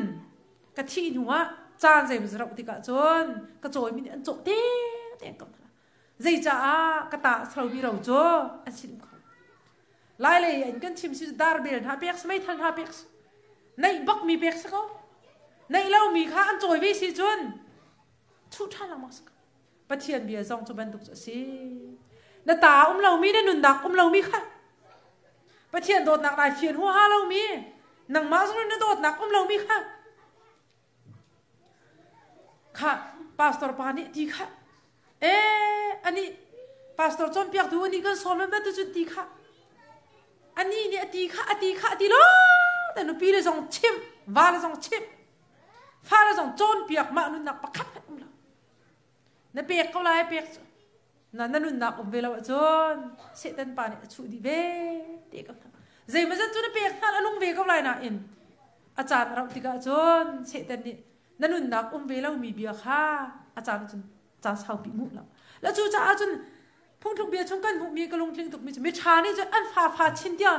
กะที่หัวจานใจมันจะเราติกะจนกะจอยมีอันโจเต้กันใจจ้ากระตาสลาบีเราจ้ะอันชิมเขาไล่เลยอันกันชิมสิดาร์เบลท่าเปียกไม่ทันท่าเปียกในบักมีเปียกสักเขาในเล่ามีข้าอันจอยวิสิจนทุกท่านละมั้งสักปะเทียนเบียร์ซองจะบรรทุกจะสิน้าตาเรามีได้หนุนดักเรามีค่ะปะเทียนโดดหนักได้เทียนหัวห้าเรามีหนังมาสักนิดโดดหนักเรามีค่ะค่ะพาสตอร์ปานี่ดีค่ะอันนี้พาสตอร์จอมเปียกดูอันนี้ก็สอนมันแบบจุดดีค่ะอันนี้เนี่ยดีค่ะดีล้อแต่หนูปีเลยส่งชิมวาเลยส่งชิมฟ้าเลยส่งจอมเปียกมาหนุนหนักปะคัดกันเราเนี่ยเปียกเขาไล่เปียกนั่นหนุนหนักเวลาจนเสด็จปานเนี่ยชูดีเวเด็กกันใจมันจะจุดเปียกนั่นอนุเวเขาไล่น่ะอินอาจารย์เราติกาจนเสด็จนี่นั่นหนุนหนักเวลามีเบียร์ค่ะอาจารย์จนจะเช่าปีมุแล้วจู่จ้าจนพงทุกเบียชงกันพงมีกระลงทิ้งตุกมีจะไม่ชานี่จะอันฟ้าชินเดีย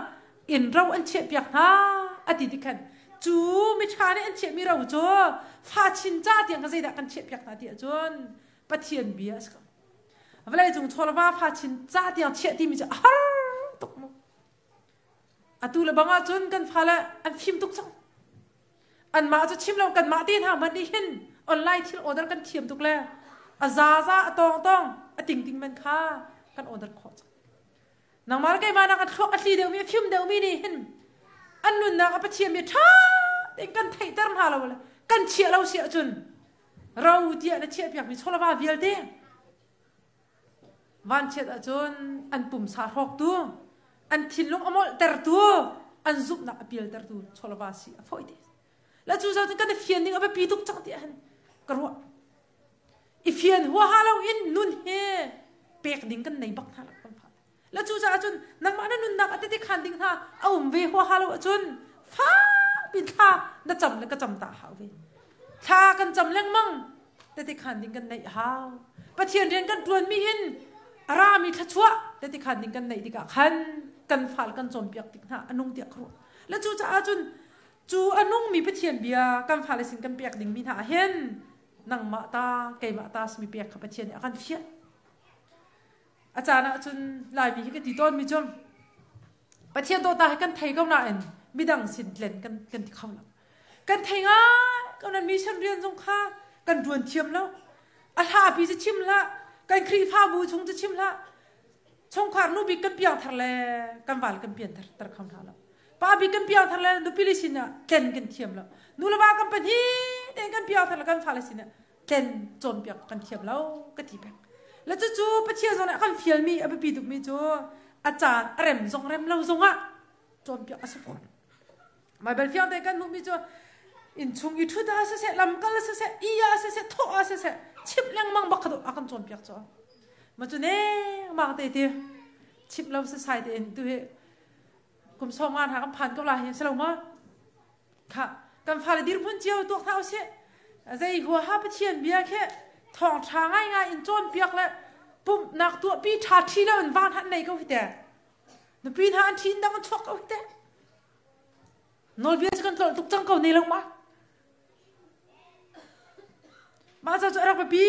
อินเราอันเฉียบอยากนะอดีตกันจู่ไม่ชานี่อันเฉียบมีเราจ้ะฟ้าชินจ้าเตียงกันใจดักกันเฉียบอยากนะเดียจนปะเทียนเบียสกันเวลาจงชอลว่าฟ้าชินจ้าเตียงเฉียบที่มีจะฮัลตุกมั้งตูละบังอาจนกันฟ้าละอันฟิมตุกจังอันมาจะชิมเรากันมาตีนหามันนี่เห็นออนไลน์ที่ออเดอร์กันเทียมตุกแล้วซาต้องติงมันค่ากันออเดอร์ขอดนางมาร์กไอ้มานักเขาอัดลีเดียวมีฟิล์มเดียวมีนี่เห็นอันนุ่นนักไปเชียร์มีท่าเด็กกันไทยตามหาเราเลยกันเชียร์เราเสียจนเราเดียนะเชียร์เปียกมีโซลาบาเวียลเดียวันเชียร์จนอันปุ่มสาหกตัวอันทิ้งลงอมอลเตอร์ตัวอันซุปนักเปียลเตอร์ตัวโซลาบาเสียพอยเดียแล้วจู่ๆจนกันเฟียนนิ่งเอาไปปีตุกจังเดียนกระวอีเฟียนหัวฮาเราอินนุ่นเฮเปียกดิ่งกันในบักท่าละกันผ่านแล้วจู่ๆจนนักมานั่นนุ่นนักอันที่ขันดิ่งท่าเอาเวหัวฮาเราจนฟ้าปิดท่าน่าจำแล้วก็จำตาหาเวท่ากันจำเลี้ยงมั่งแต่ที่ขันดิ่งกันในหาวประเทียนเรียนกันดวนมีอินอารามีทัชวะแต่ที่ขันดิ่งกันในที่กะขันกันฝ่ากันจมเปียกดิ่งท่าอนุงเตียครัวแล้วจู่ๆจนจู่อนุงมีประเทียนเบียกันฝ่าเลยสิงกันเปียกดิ่งมีท่าเห็นนังมาตาเกยมาตาสมีเปียกขับเชียนอาการเฟียอาจารย์จนลายมีกันตีต้นมีจมประเทียนตัวตาให้กันไทยก็น่าเอ็นมีดังสินเล่นกันที่เขาแล้วกันไทยง่ายก็นั้นมีชั้นเรียนสงค่ากันดวนเทียมแล้วอาหาปีจะชิมละกันครีฟ้าบูชงจะชิมละชงขาดนูบีกันเปียกทะเลกันหวานกันเปลี่ยนตะคำท่าแล้วป้าบีกันเปียกทะเลนูปิลิสินะเล่นกันเทียมแล้วนูละบ้ากันเป็นที่เด็กกันเปียกทะเลกันฟาเลสินะเล่นจนเปียกกันเทียมแล้วก็ตีแบงแล้วจู่ๆไปเที่ยวตรงนั้นกันเฟียลมีเอาไปปีตุกมีจู่อาจารย์เร็มเราจงอ่ะจนเปียกอสฟอน มาเบลฟิอังเตกันมุมิจ่ออินชุงอิทุดาเสลำกันเสอียาเสโตอาเสชิบเลี้ยงมังบักดูอากันจอมเปียกจ่อมาจ่อเนี่ยมาเตะชิบเราเสใส่เต็นตัวเฮกุมสองงานหากันผ่านก็ลายสลงมาค่ะกันฟ้าเลยดิรพุ่นเจียวตัวเท้าเสใจหัวห้าไปเทียนเบียแค่ทองทางง่ายอินจอมเปียกแล้วปุ่มนักตัวปีชาทีแล้วมันวานหันไหนก็วิเดนปีทานทีนดังมันชกก็วิเดนอลเบียจะกันตุกจังเขาในลงมาจะจะรักไปปี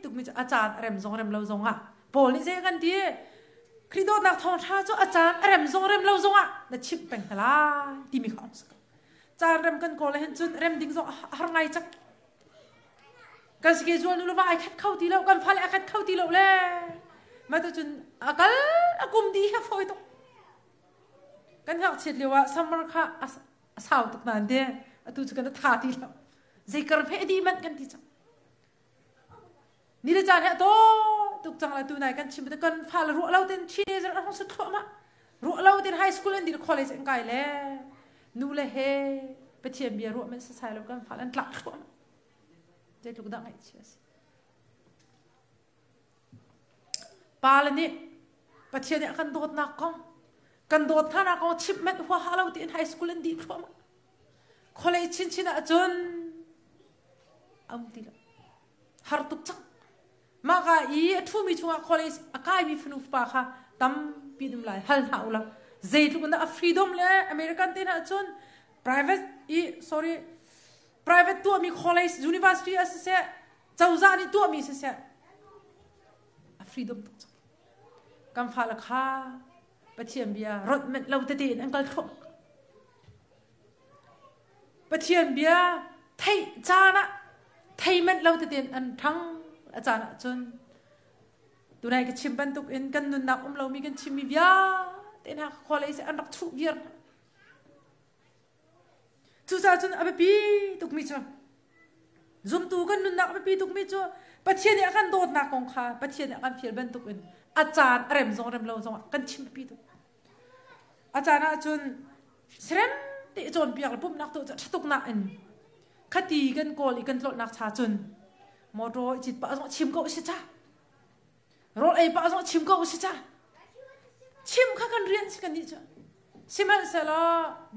ตุกมีอาจารย์เรมซงเรมเลาซงอ่ะโปลิเซกันดีคริโดนักทองท้าจะอาจารย์เรมซงเรมเลาซงอ่ะนั่นชิปเป็นทลายที่มีความสุขจารย์เรมกันโกเลยเห็นจุดเรมดิ้งซงหาไงจักกันสเกจวนนู่นว่าไอ้คัดเข้าตีเรากันพาเลยไอ้คัดเข้าตีเราเลยมาตัวจนอากัลอากุมดีแค่ฟอยตุกันหักเฉียดเลยว่าสมรค่ะสาวตุกนันเดียตัวจุกันท่าตีเราใจกระเพดีมันกันที่จังนี่ละจานเหรอโตตุกจังละตัวไหนกันชิมแต่กันพาเราเราเต้นชีเนสเราต้องสุดขมาเราเต้นไฮสคูลอันดีคอลเลจอันไกลเลยนู่นเลยเฮไปเทียมเบียร์มันสายเรากันพาลันหลักขมาเจ้าลูกดังไงเชียวสิปาลนี่ปะเทียเนี่ยกันโดดนักกันโดดท่านักชิปเม็ดหัวหาเราที่ไฮสคูลดีขวามาคนเลยชินจนอัมติละฮาร์ตุกจังมาค่ะอีทุ่มมีช่วงคนเลยอากาศมีฟินุฟปาค่ะตั้มปีดุมไล่ฮัลหาอุละเจตุกันนะฟรีดอมเลยอเมริกันที่น่ะจน private private ตัวมี college university อาเสียเจ้าจานี่ตัวมีเสีย freedom ตุกจังกำฟ้าละค่ะปะเทียนเบียรถเม็ดเราเตะอันก็ครบปะเทียนเบียไทยจานะไทยเม็ดเราเตะอันทั้งอาจารย์จนตัวไหนก็ชิมบันตุกอินกันนุนนักเรามีกันชิมมีเบียเต้นหา college อันรักทุกเยียร์ทุกท่านจนอาเบปีตุกมิจ้าซุ่มตูกันนุนนักอาเบปีตุกมิจ้าปะเทียนเนี่ยกันโดดนักกองข้าปะเทียนเนี่ยกันเฟียร์บันตุกอินอาจารย์เรมซงเรมเลาซงกันชิมปีตุอาจารย์น่ะจนเสร็จที่จนเปียกแล้วปุ๊บนักตัวจะตุกนักอินคดีกันโกลอีกันโลดนักชาจนมอโรจิตปะซงชิมก็อุชิจ้ารถไอ้ปะซงชิมก็อุชิจ้าชิมข้ากันเรียนสิกันนี่จ้าสิมันเสร็จแล้ว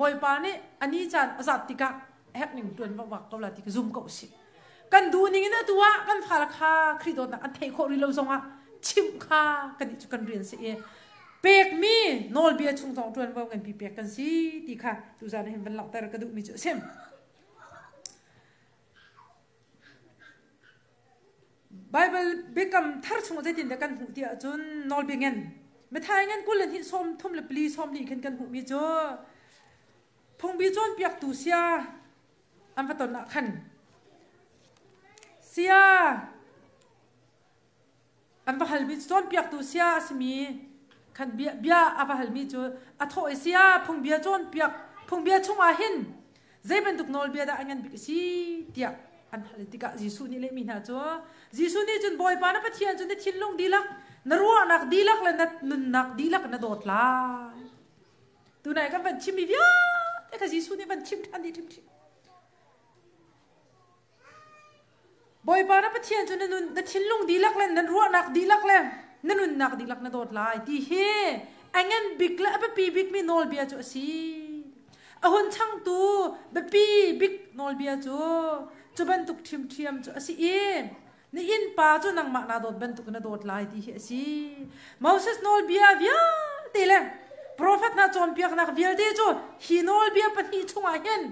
บอยปานี่อันนี้จันอาซาติกะแฮปหนึ่งตัววักตัวละติกซุ่มก็อุชิกันดูนี่นะตัวกันพาราคาคริโดนักอันเทโคริเลาซงอ่ะชิมข้ากันนี่จุกันเรียนสิเปกมีนอลเบียชุงจงตัวว่ากันปีเปกกันสิติค่ะดูจานเห็นเป็นหลักแต่กระดูกมีจุเซมไบเบิลเบกัมทาร์ชงจะตินเด็กกันหูที่จนนอลเบียเงินไม่ทายงั้นกูเล่นที่ส้มทุ่มเล็บลีส้มลีกันหูมีจ่อพงบีจอนเปียกตูเสียอันฟัตนนักขันเสียอันฟัฮัลบีจอนเปียกตูเสียสมีขันเบียอันฟัฮัลมีจ่ออัทโอเสียพงบีจอนเปียกพงบีชงอาหินใจเป็นตุกนอลเบียได้อันงั้นบิกซีเดียอันฮัลติกะจิสุนี่เลยมีนะจ่อจิสุนี่จนบอยปานะปะเทียนจนได้ทิ้งลงดีลักนรัวนักดีลักเลยนุนนักดีลักนโดดลายตัวไหนกันเป็นชิมิวิอาแต่ก็จิสุนี่เป็นชิมทันดีทิมชิบอยปานะปะเทียนจนนุนได้ทิ้งลงดีลักเลยนรัวนักดีลักเลยนุนนักดีลักนโดดลายที่เฮอันงั้นบิ๊กละไปปีบิ๊กมีนอลเบียจ่อสิอาหุ่นช่างตัวไปปีบิ๊กนอลเบียจ่อจะเป็นตุกทิมจ่อสินี่อินป้าจนังมานาโดดเป็นตุกนาโดดลายที่เฮสิมาอุสโนลเบียวิอาเตเลโปรเฟตนาจอมเปียกนักวิลเดจ่อฮีโนลเบียปนฮีชงอาเห็น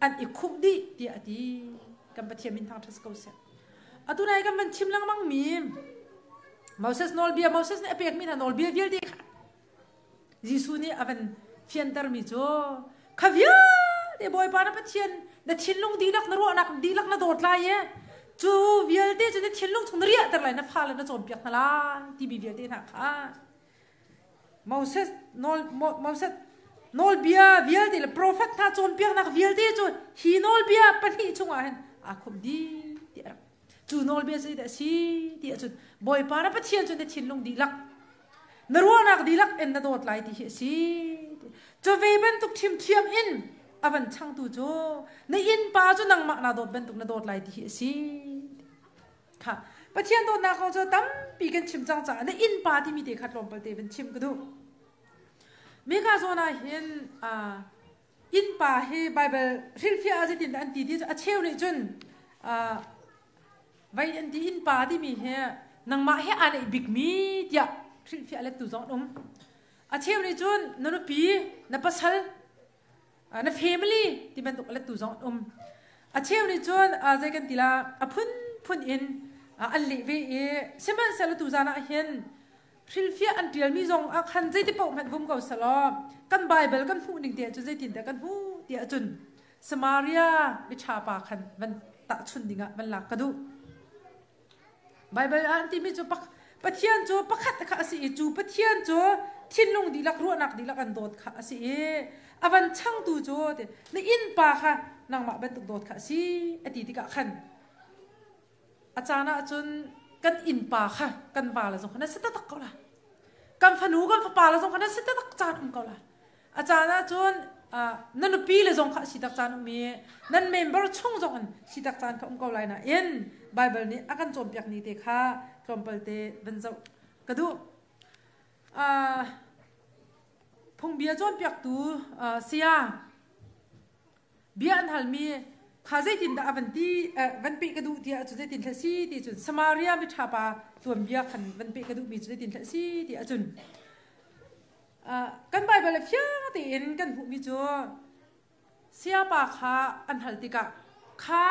อันอีคุบดีที่อดีกันปะเทียมินทางทัศกาวเซอตุนายกันมันชิมลังมังมีมาอุสโนลเบียมาอุสเนี่ยเปียกมีนาโนลเบียวิลเดค่ะจิสุนี่อเวนเฟียนเตอร์มิจ่อขวิอาเดบอยปานะปะเทียนเดชินลงดีลักนรัวนักดีลักนาโดดลายจูวิลเดจะได้ทิ้งลงทุนเรียแต่ไรนะพาเลยนะจอมเปียกนั่นละที่บีวิลเดนะค่ะมาอุสนอลเบียวิลเดเลยโปรเฟตถ้าจอมเปียกนักวิลเดจูฮีนอลเบียปนีชงอาเห็นอาคุมดีเดียร์จูนอลเบียจะได้สิเดียร์จูบอยปานะปะเทียนจูได้ทิ้งลงดีลักนรัวนักดีลักเอ็นนะโดดไล่ที่เฮสิจูเวเป็นตุกทีมอิน avan chang tu jo na in pa jo nang ma na dot ben tuk na dot lai ti si kha pathian dot na kho jo tam pi kan chim chang cha na in pa ti mi te khat lom pal te ben chim ka du me ka zo na hin in pa he bible ril fia a tin an ti ti a cheu ni chun vai an ti in pa ti mi he nang ma he an big mi tia ril fia le tu zong a cheu ni chun no no pi na pasal na family ti ben tuk le tu zong a cheu ni chun a zai kan tila a phun in an li ve e seman sala tu zana hian ril fia an tial mi zong a khan zai ti pau man vum ko salo kan bible kan hu ning te chu zai tin ta kan hu ti a chun samaria mi cha pa khan van ta chun dinga van la ka du bible an ti mi chu pathian chu pakhat kha si chu pathian chu thinlung di lak ro nak di lak an dot kha si avan chang tu chu te na in pa kha nang ma ben tuk dot kha si ati ti ka khan achana chun kan in pa kha kan pa la zong khana sita tak ko la kan phanu kan pa la zong khana sita tak chan ko la achana chun nan pi le zong kha si tak chan mi nan member chung zong an si tak chan kha ko lai na en bible ni akan chom pyak ni te kha trompal te ben zo kadu phong bia chom pyak tu sia bia an hal mi khazai tin da avanti van pe kadu tia chu zai tin thasi ti chun samaria mi thapa tuam bia khan van pe kadu mi chu zai tin thasi ti achun kan bible fia ti en kan hu mi chu sia pa kha an hal ti ka kha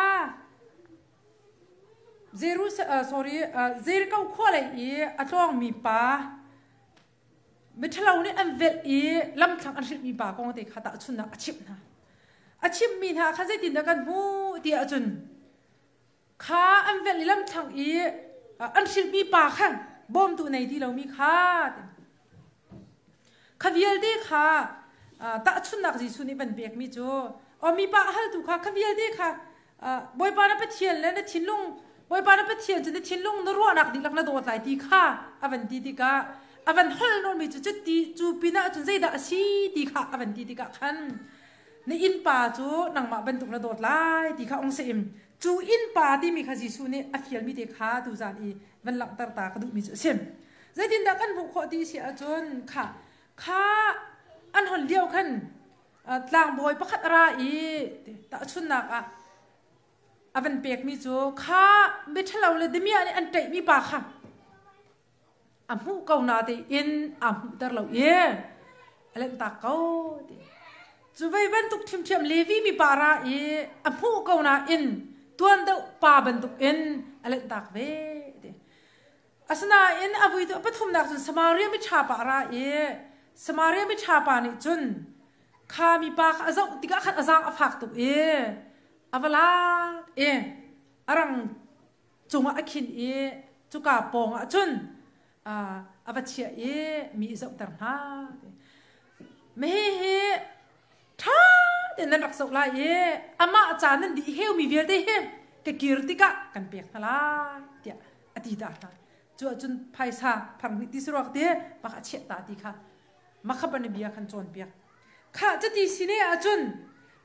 Jericho khole e atong mi pa mi thlau ni an vel e lam thang an hil mi pa kong te khata chun na achim mi na kha zai tin da kan hu ti achun kha an vel lam thang e an hil mi pa kha bom tu nei ti lo mi kha khavial de kha ta chun nak ji su ni ban bek mi chu o mi pa hal tu kha khavial de kha boy pa na pathian le na thinlung boy pa na pathian chu thinlung no ro nak di lak na dot lai ti kha avan ti ti ka avan hol no mi chu ti chu pina chu zai da si ti kha avan ti ti ka khan ni in pa chu nang ma ban tuk na dot lai ti kha ong se im chu in pa ti mi kha ji su ni a fial mi te kha tu zan i van lak tar ta ka du mi chu sem zai tin da kan bu kho ti si a chon kha an hol liao khan tlang boy pakhat ra i ta chun nak a avan pek mi chu kha mi thalo le de mi an tai mi pa kha amu kau na te in amu dar lo ye alen ta kau te chu vai ban tuk thim thiam levi mi para e amu kau na in tuan do pa ban tuk in alen tak ve te asna in avui to pathum nak chun samaria mi tha pa ra e samaria mi tha pa ni chun kha mi pa kha azau tika khat azang afak tuk e avala e arang chunga akhin e chuka pong a chun avachia e mi zau tar ha me he tha de nan rak sok la e ama cha nan di heu mi vel de he ke kirtika kan pek thala tia ati da ta chu chun phaisa phang ni ti surok de pa kha che ta ti kha ma kha ban bia khan chon pek kha chati sine a chun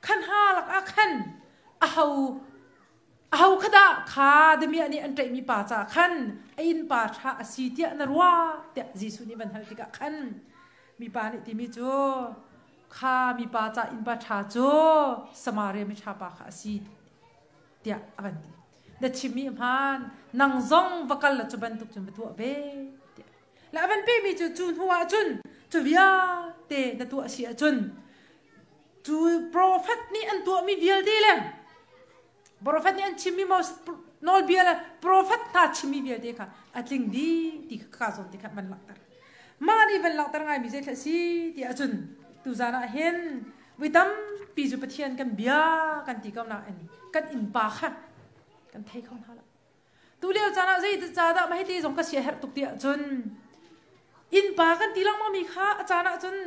khan ha lak a khan ahau khada kha de mi ani an tai mi pa cha khan in pa tha asi tia na ruwa te jisu ni ban hal tika khan mi pa ni ti mi chu kha mi pa cha in pa tha chu samaria mi tha pa kha asi tia avanti da chimi man nang zong vakal la chu ban tuk chun betu ve la avan pe mi chu chun huwa chun chu via te na tu asi a chun chu prophet ni an tu mi vial de le prophet ni an chimi mos nol biala prophet ta chimi bial de kha atling di ti kha zon ti kha man laktar mani van laktar ngai mi je thasi ti achun tu zana hen witam pi ju pathian kan bia kan ti kauna an kan in pa kha kan thei khon hala tu leo chana zai ta cha da mai ti jong ka sia her tuk ti achun in pa kan ti lang ma mi kha achana chun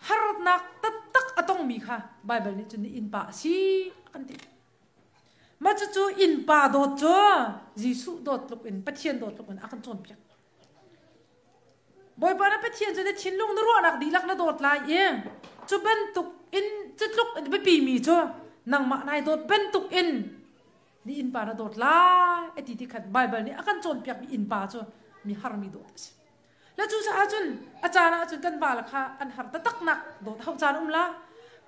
har nak tat tak atong mi kha bible ni chun in pa si kan ti ma chu in pa do cho jisu dot luk in pathian dot luk in akan chon pyak boy pa na pathian chu de chinlung no ro nak di lak na dot la ye chu ban tuk in จะลุกไปปีมีจ้ะนังมานายโดดเป็นตุกอินนี่อินปานะโดดลาไอที่ที่ขัดไบเบิลนี่อาการโจนเปียกมีอินปาจ้ะมีฮาร์มีโดดแล้วจู่ๆอาจารย์กันบาละค่ะอันฮาร์ตตักหนักโดดเท่าจานละ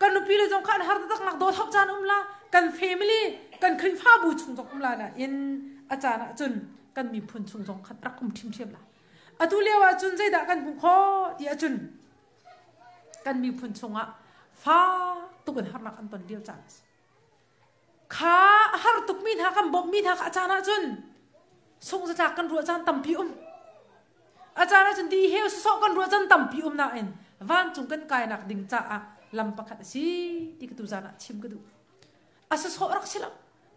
กันนุปีเลยจงขันฮาร์ตตักหนักโดดเท่าจานละกันเฟมิลี่กันคริฟ้าบูชุงจงละนะอินอาจารย์กันมีพุนชุงจงขัดรักทิมเทียมละอะตุเลียวใจด่ากันบุคอที่กันมีพุนชุงอะฟ้าตุกันฮาร์นักอันตอนเดียวจันข้าฮาร์ตุกมีทากันบอกมีทาอาจารย์ส่งจะจากกันรัวจันตั้มพิอุมอาจารย์ดีเฮลสอกกันรัวจันตั้มพิอุมน่ะเองวันจุงกันกายนักดิ่งจ้าลำปักขัดสิที่กระตุจานะชิมกระดูอาศัยสอรักสิละ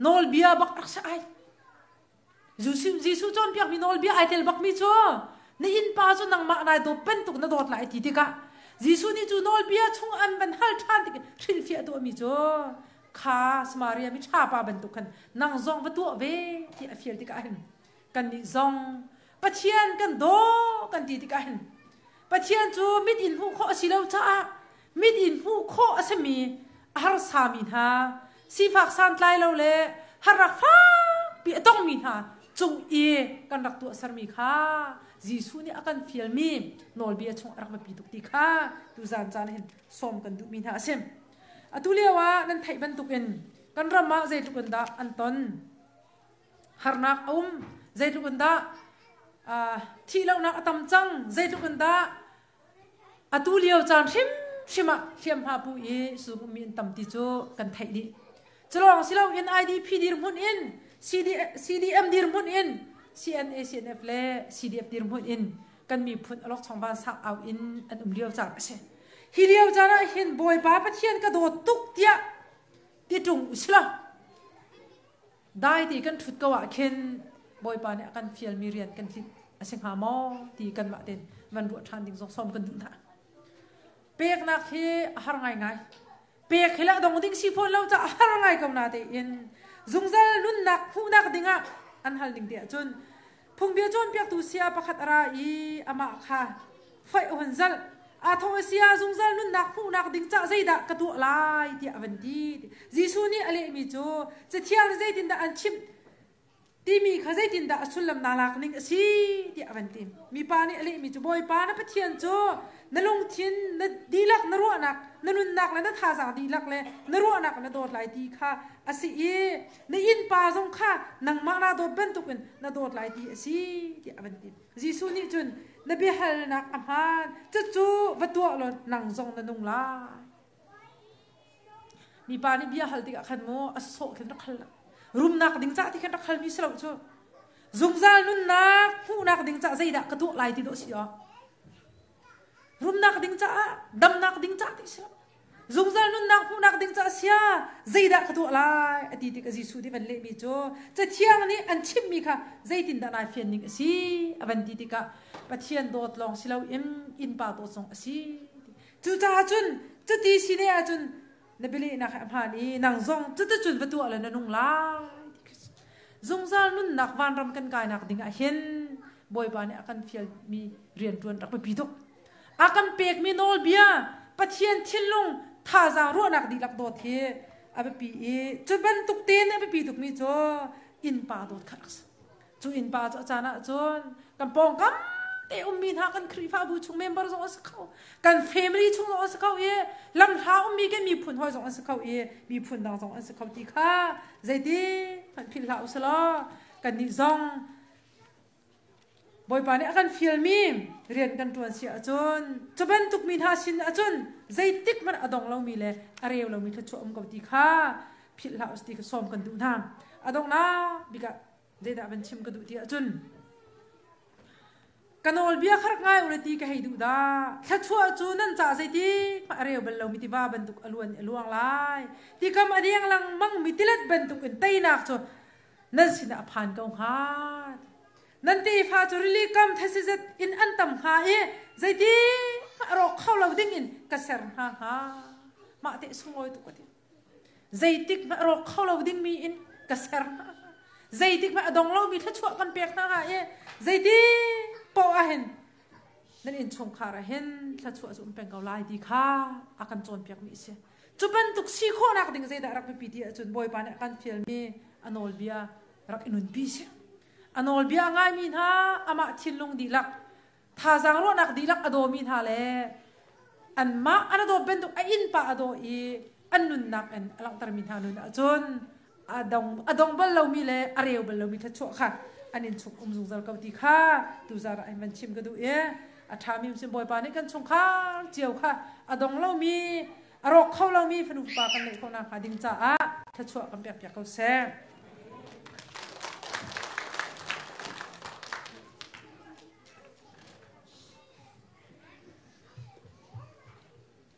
นอลเบียบักรักษาไอจีซูจอนเปียกมีนอลเบียไอเทลบักมีจ้านี่อินป้าจนนังมานายโดดเป็นตุกน่ะโดดไหลทีที่กะจีซูนี่จูนอลเบียชงอันเป็นฮัลทันที่ริลฟิอาตัวมีจ้าข้าสมารียมิชาปาเป็นตุกันนังซองวัตถุเวที่อฟิลที่กะเห็นกันนี่ซองปัจเจียนกันโดกันทีที่กะเห็นปัจเจียนจูมิดอินหูข้อสิเลวจ้ามิดอินหูข้อสมีอาร์สามินฮาสีฝากสันไลเราเลยฮารักฟ้าปีต้องมินฮาจงเอกันรักตัวสามีค่ะจีซูนี่อาการฟิลมีนอลเบียชงรักมาปีตุกตีค่ะดูจานเห็นสมกันดูมินฮาเซมอะตุเลียวะนั่นไทยบรรทุกเอ็นกันรำมาใจทุกันดาอันตอนฮาร์นักใจทุกันดาที่เรานักตั้มจังใจทุกันดาอะตุเลียวจานชิมะเขียมหาผู้เอสุกมีนตั้มติโจกันไทยดิจะลองสิเรา NIDP ดีรมุนอิน CDM ดีรมุนอิน CNA CNF และ CDF ดีรมุนอินกันมีพุ่นอลอกช่องบ้านสักเอาอินอันเลียวจานเช่ฮิเลียวจานะเห็นบอยป้าปะเทียนกระโดดตุกเตียที่จุงอุชละได้ที่กันทุดกว่าเข็นบอยป้าเนี่ยกันฟิลมีเรียนกันที่เสียงหาหมอที่กันมาเด่นมันรวดทันดิ่งซ้อมกันดูท่าเปียกนักที่หาง่ายเปียกให้ละดงดิ่งซีฟอนเราจะหาง่ายกับนาเตียนซุงซัลนุ่นนักผู้นักดิ่งอ่ะอันหันดิ่งเดียจนพุ่งเบียจนเปียกตูเสียประคัดอะไรอามาค่ะไฟหันซัลอาทงเสียซุงซัลนุ่นนักผู้นักดิ่งจะใจด่ากระตัวลายที่อวันดีจีซูนี่อะไรมีโจจะเที่ยงใจดินด่าอันชิมที่มีข้าใจดินด่าสุลลมนาลักนิ่งสิที่อวันดีมีปานี่อะไรมีโจบอยปานะพัดเทียนโจนั่นลงทิ้งนั่นดีลักนั่นรัวนักนั่นนุ่นนักแล้วนั่นท่าสั่งดีลักเลยนั่นรัวนักนั่นโดดไหลดีค่ะอาศัยนั่นอินปาจงค่ะนังมานาโดดเป็นตุกันนั่นโดดไหลดีสิที่อวันดีจีซูนี่จุนนบีฮัลนักอาหารจะจูวัตถุหล่นนังจงนั่นนุ่งลามีปานี่บีฮัลที่ขันโมอสโซขันรักขันรุมนักดิ่งจ้าที่ขันรักขันมีสลับจูจงซานุ่นนักผู้นักดิ่งจ้าใจดักกระตุกไหลที่โดดสิอ๋อรุมนักดิ่งจ้าดำนักดิ่งจ้าที่สลับจงซานุ่นนักผู้นักดิ่งจ้าเสียใจดักกระตุกไหลอดีตก็จีสูที่เป็นเล่มีจูจะเที่ยงนี้อันชิมมีค่ะใจตินดานายเฟียนนิ่งสิอวันดีที่ก็ปะเทียนโดดลองสิเราอินปาโดดส่งสิจู่จ้าจุนจะตีสิเนี่ยจุนนเบลีนักพานีนางซงจะจุนวัตถุอะไรนั่นนุ่งลาจงซานุ่นนักวันรำกันกายนักดิ่งเห็นบอยปานี่อาการเฟียมีเรียนตัวนักไปปีตุกอาการเปียกมีโนลเบียปะเทียนทิ้งลงท่าจางรัวนักดีลักโดดเทอาไปปีจะเป็นตุกเตนอาไปปีตุกมีจ้อินปาโดดขัดจูอินปาจ้าจานะจนกันปองกันเตอมีทากันครีฟ้าบูชุงเมมเบอร์จงอัสเขากันเฟมิลี่ชุงจงอัสเขาลำท้ามีกันมีผุนหอยจงอัสเขามีผุนดังจงอัสเขาตีค่ะใจดีมันพิลลาอุสลอกันนิจงบอยปานี่อาการฟิลมีเรียนกันตัวเสียจนจะเป็นตุกมีทาชินจนใจติกมันอดองเรามีเลยอะไรเรามีทัชวมกับตีค่ะพิลลาอุสตีก็ซ้อมกันดูน้ำอดองนะบิกะใจด่าเป็นชิมกันดูตีจนกันอลเบียขรักง่ายอุลตีก็ให้ดูได้แค่ชั่วจูนั่นจ่าใจดีมาเรียวเป็นเรามีที่ว่าบรรทุกอลวนอลวงลายที่คำอดียงลังมั่งมีที่เล็ดบรรทุกอินเตยนักจูนั่นสินะผ่านกองหานั่นที่ฟ้าจุลิกำเทสิจอินอันต่ำหายใจดีมารอเข้าเราดิ่งอินกระเสรหามาเตะสงอยตุกติใจดีมารอเข้าเราดิ่งมีอินกระเสรใจดีมาดองเรามีทัชวกันเปียกนะฮะใจดีปอเห็นนั่นอินชงคาระเห็นถ้าชัวจุ่มเป็นเกาไลดีค่ะอาการโจนเปียกมีเสีย จุบันตุกซีโคนักดิ่งใจดารักไปปีที่จุนบอยปานกันฟิลมีอนอลเบียรักอินุนปีเสอนอลเบียง่ายมีท่าอามาชิลลงดีลักท่าจังรนักดีลักอโดมีท่าเล่อันมาอันอโดเป็นตุกอินปะอโดอีอันนุนนักอันลักตรมีท่านุนจุนอดงบัลเรามีเล่อเรียวบัลเรามีทัชโชค่ะอันนี้ชุกจุงจัลกับตีค่ะดูจาระไอ้มันชิมก็ดูอาทามีสิบอยปานี่กันชงข้าเจียวค่ะอดงเรามีอรกเข้าเรามีฝนุปากันเลยเขานาคาดิงจ้าทัชโชกันเปียกๆเขาแซ่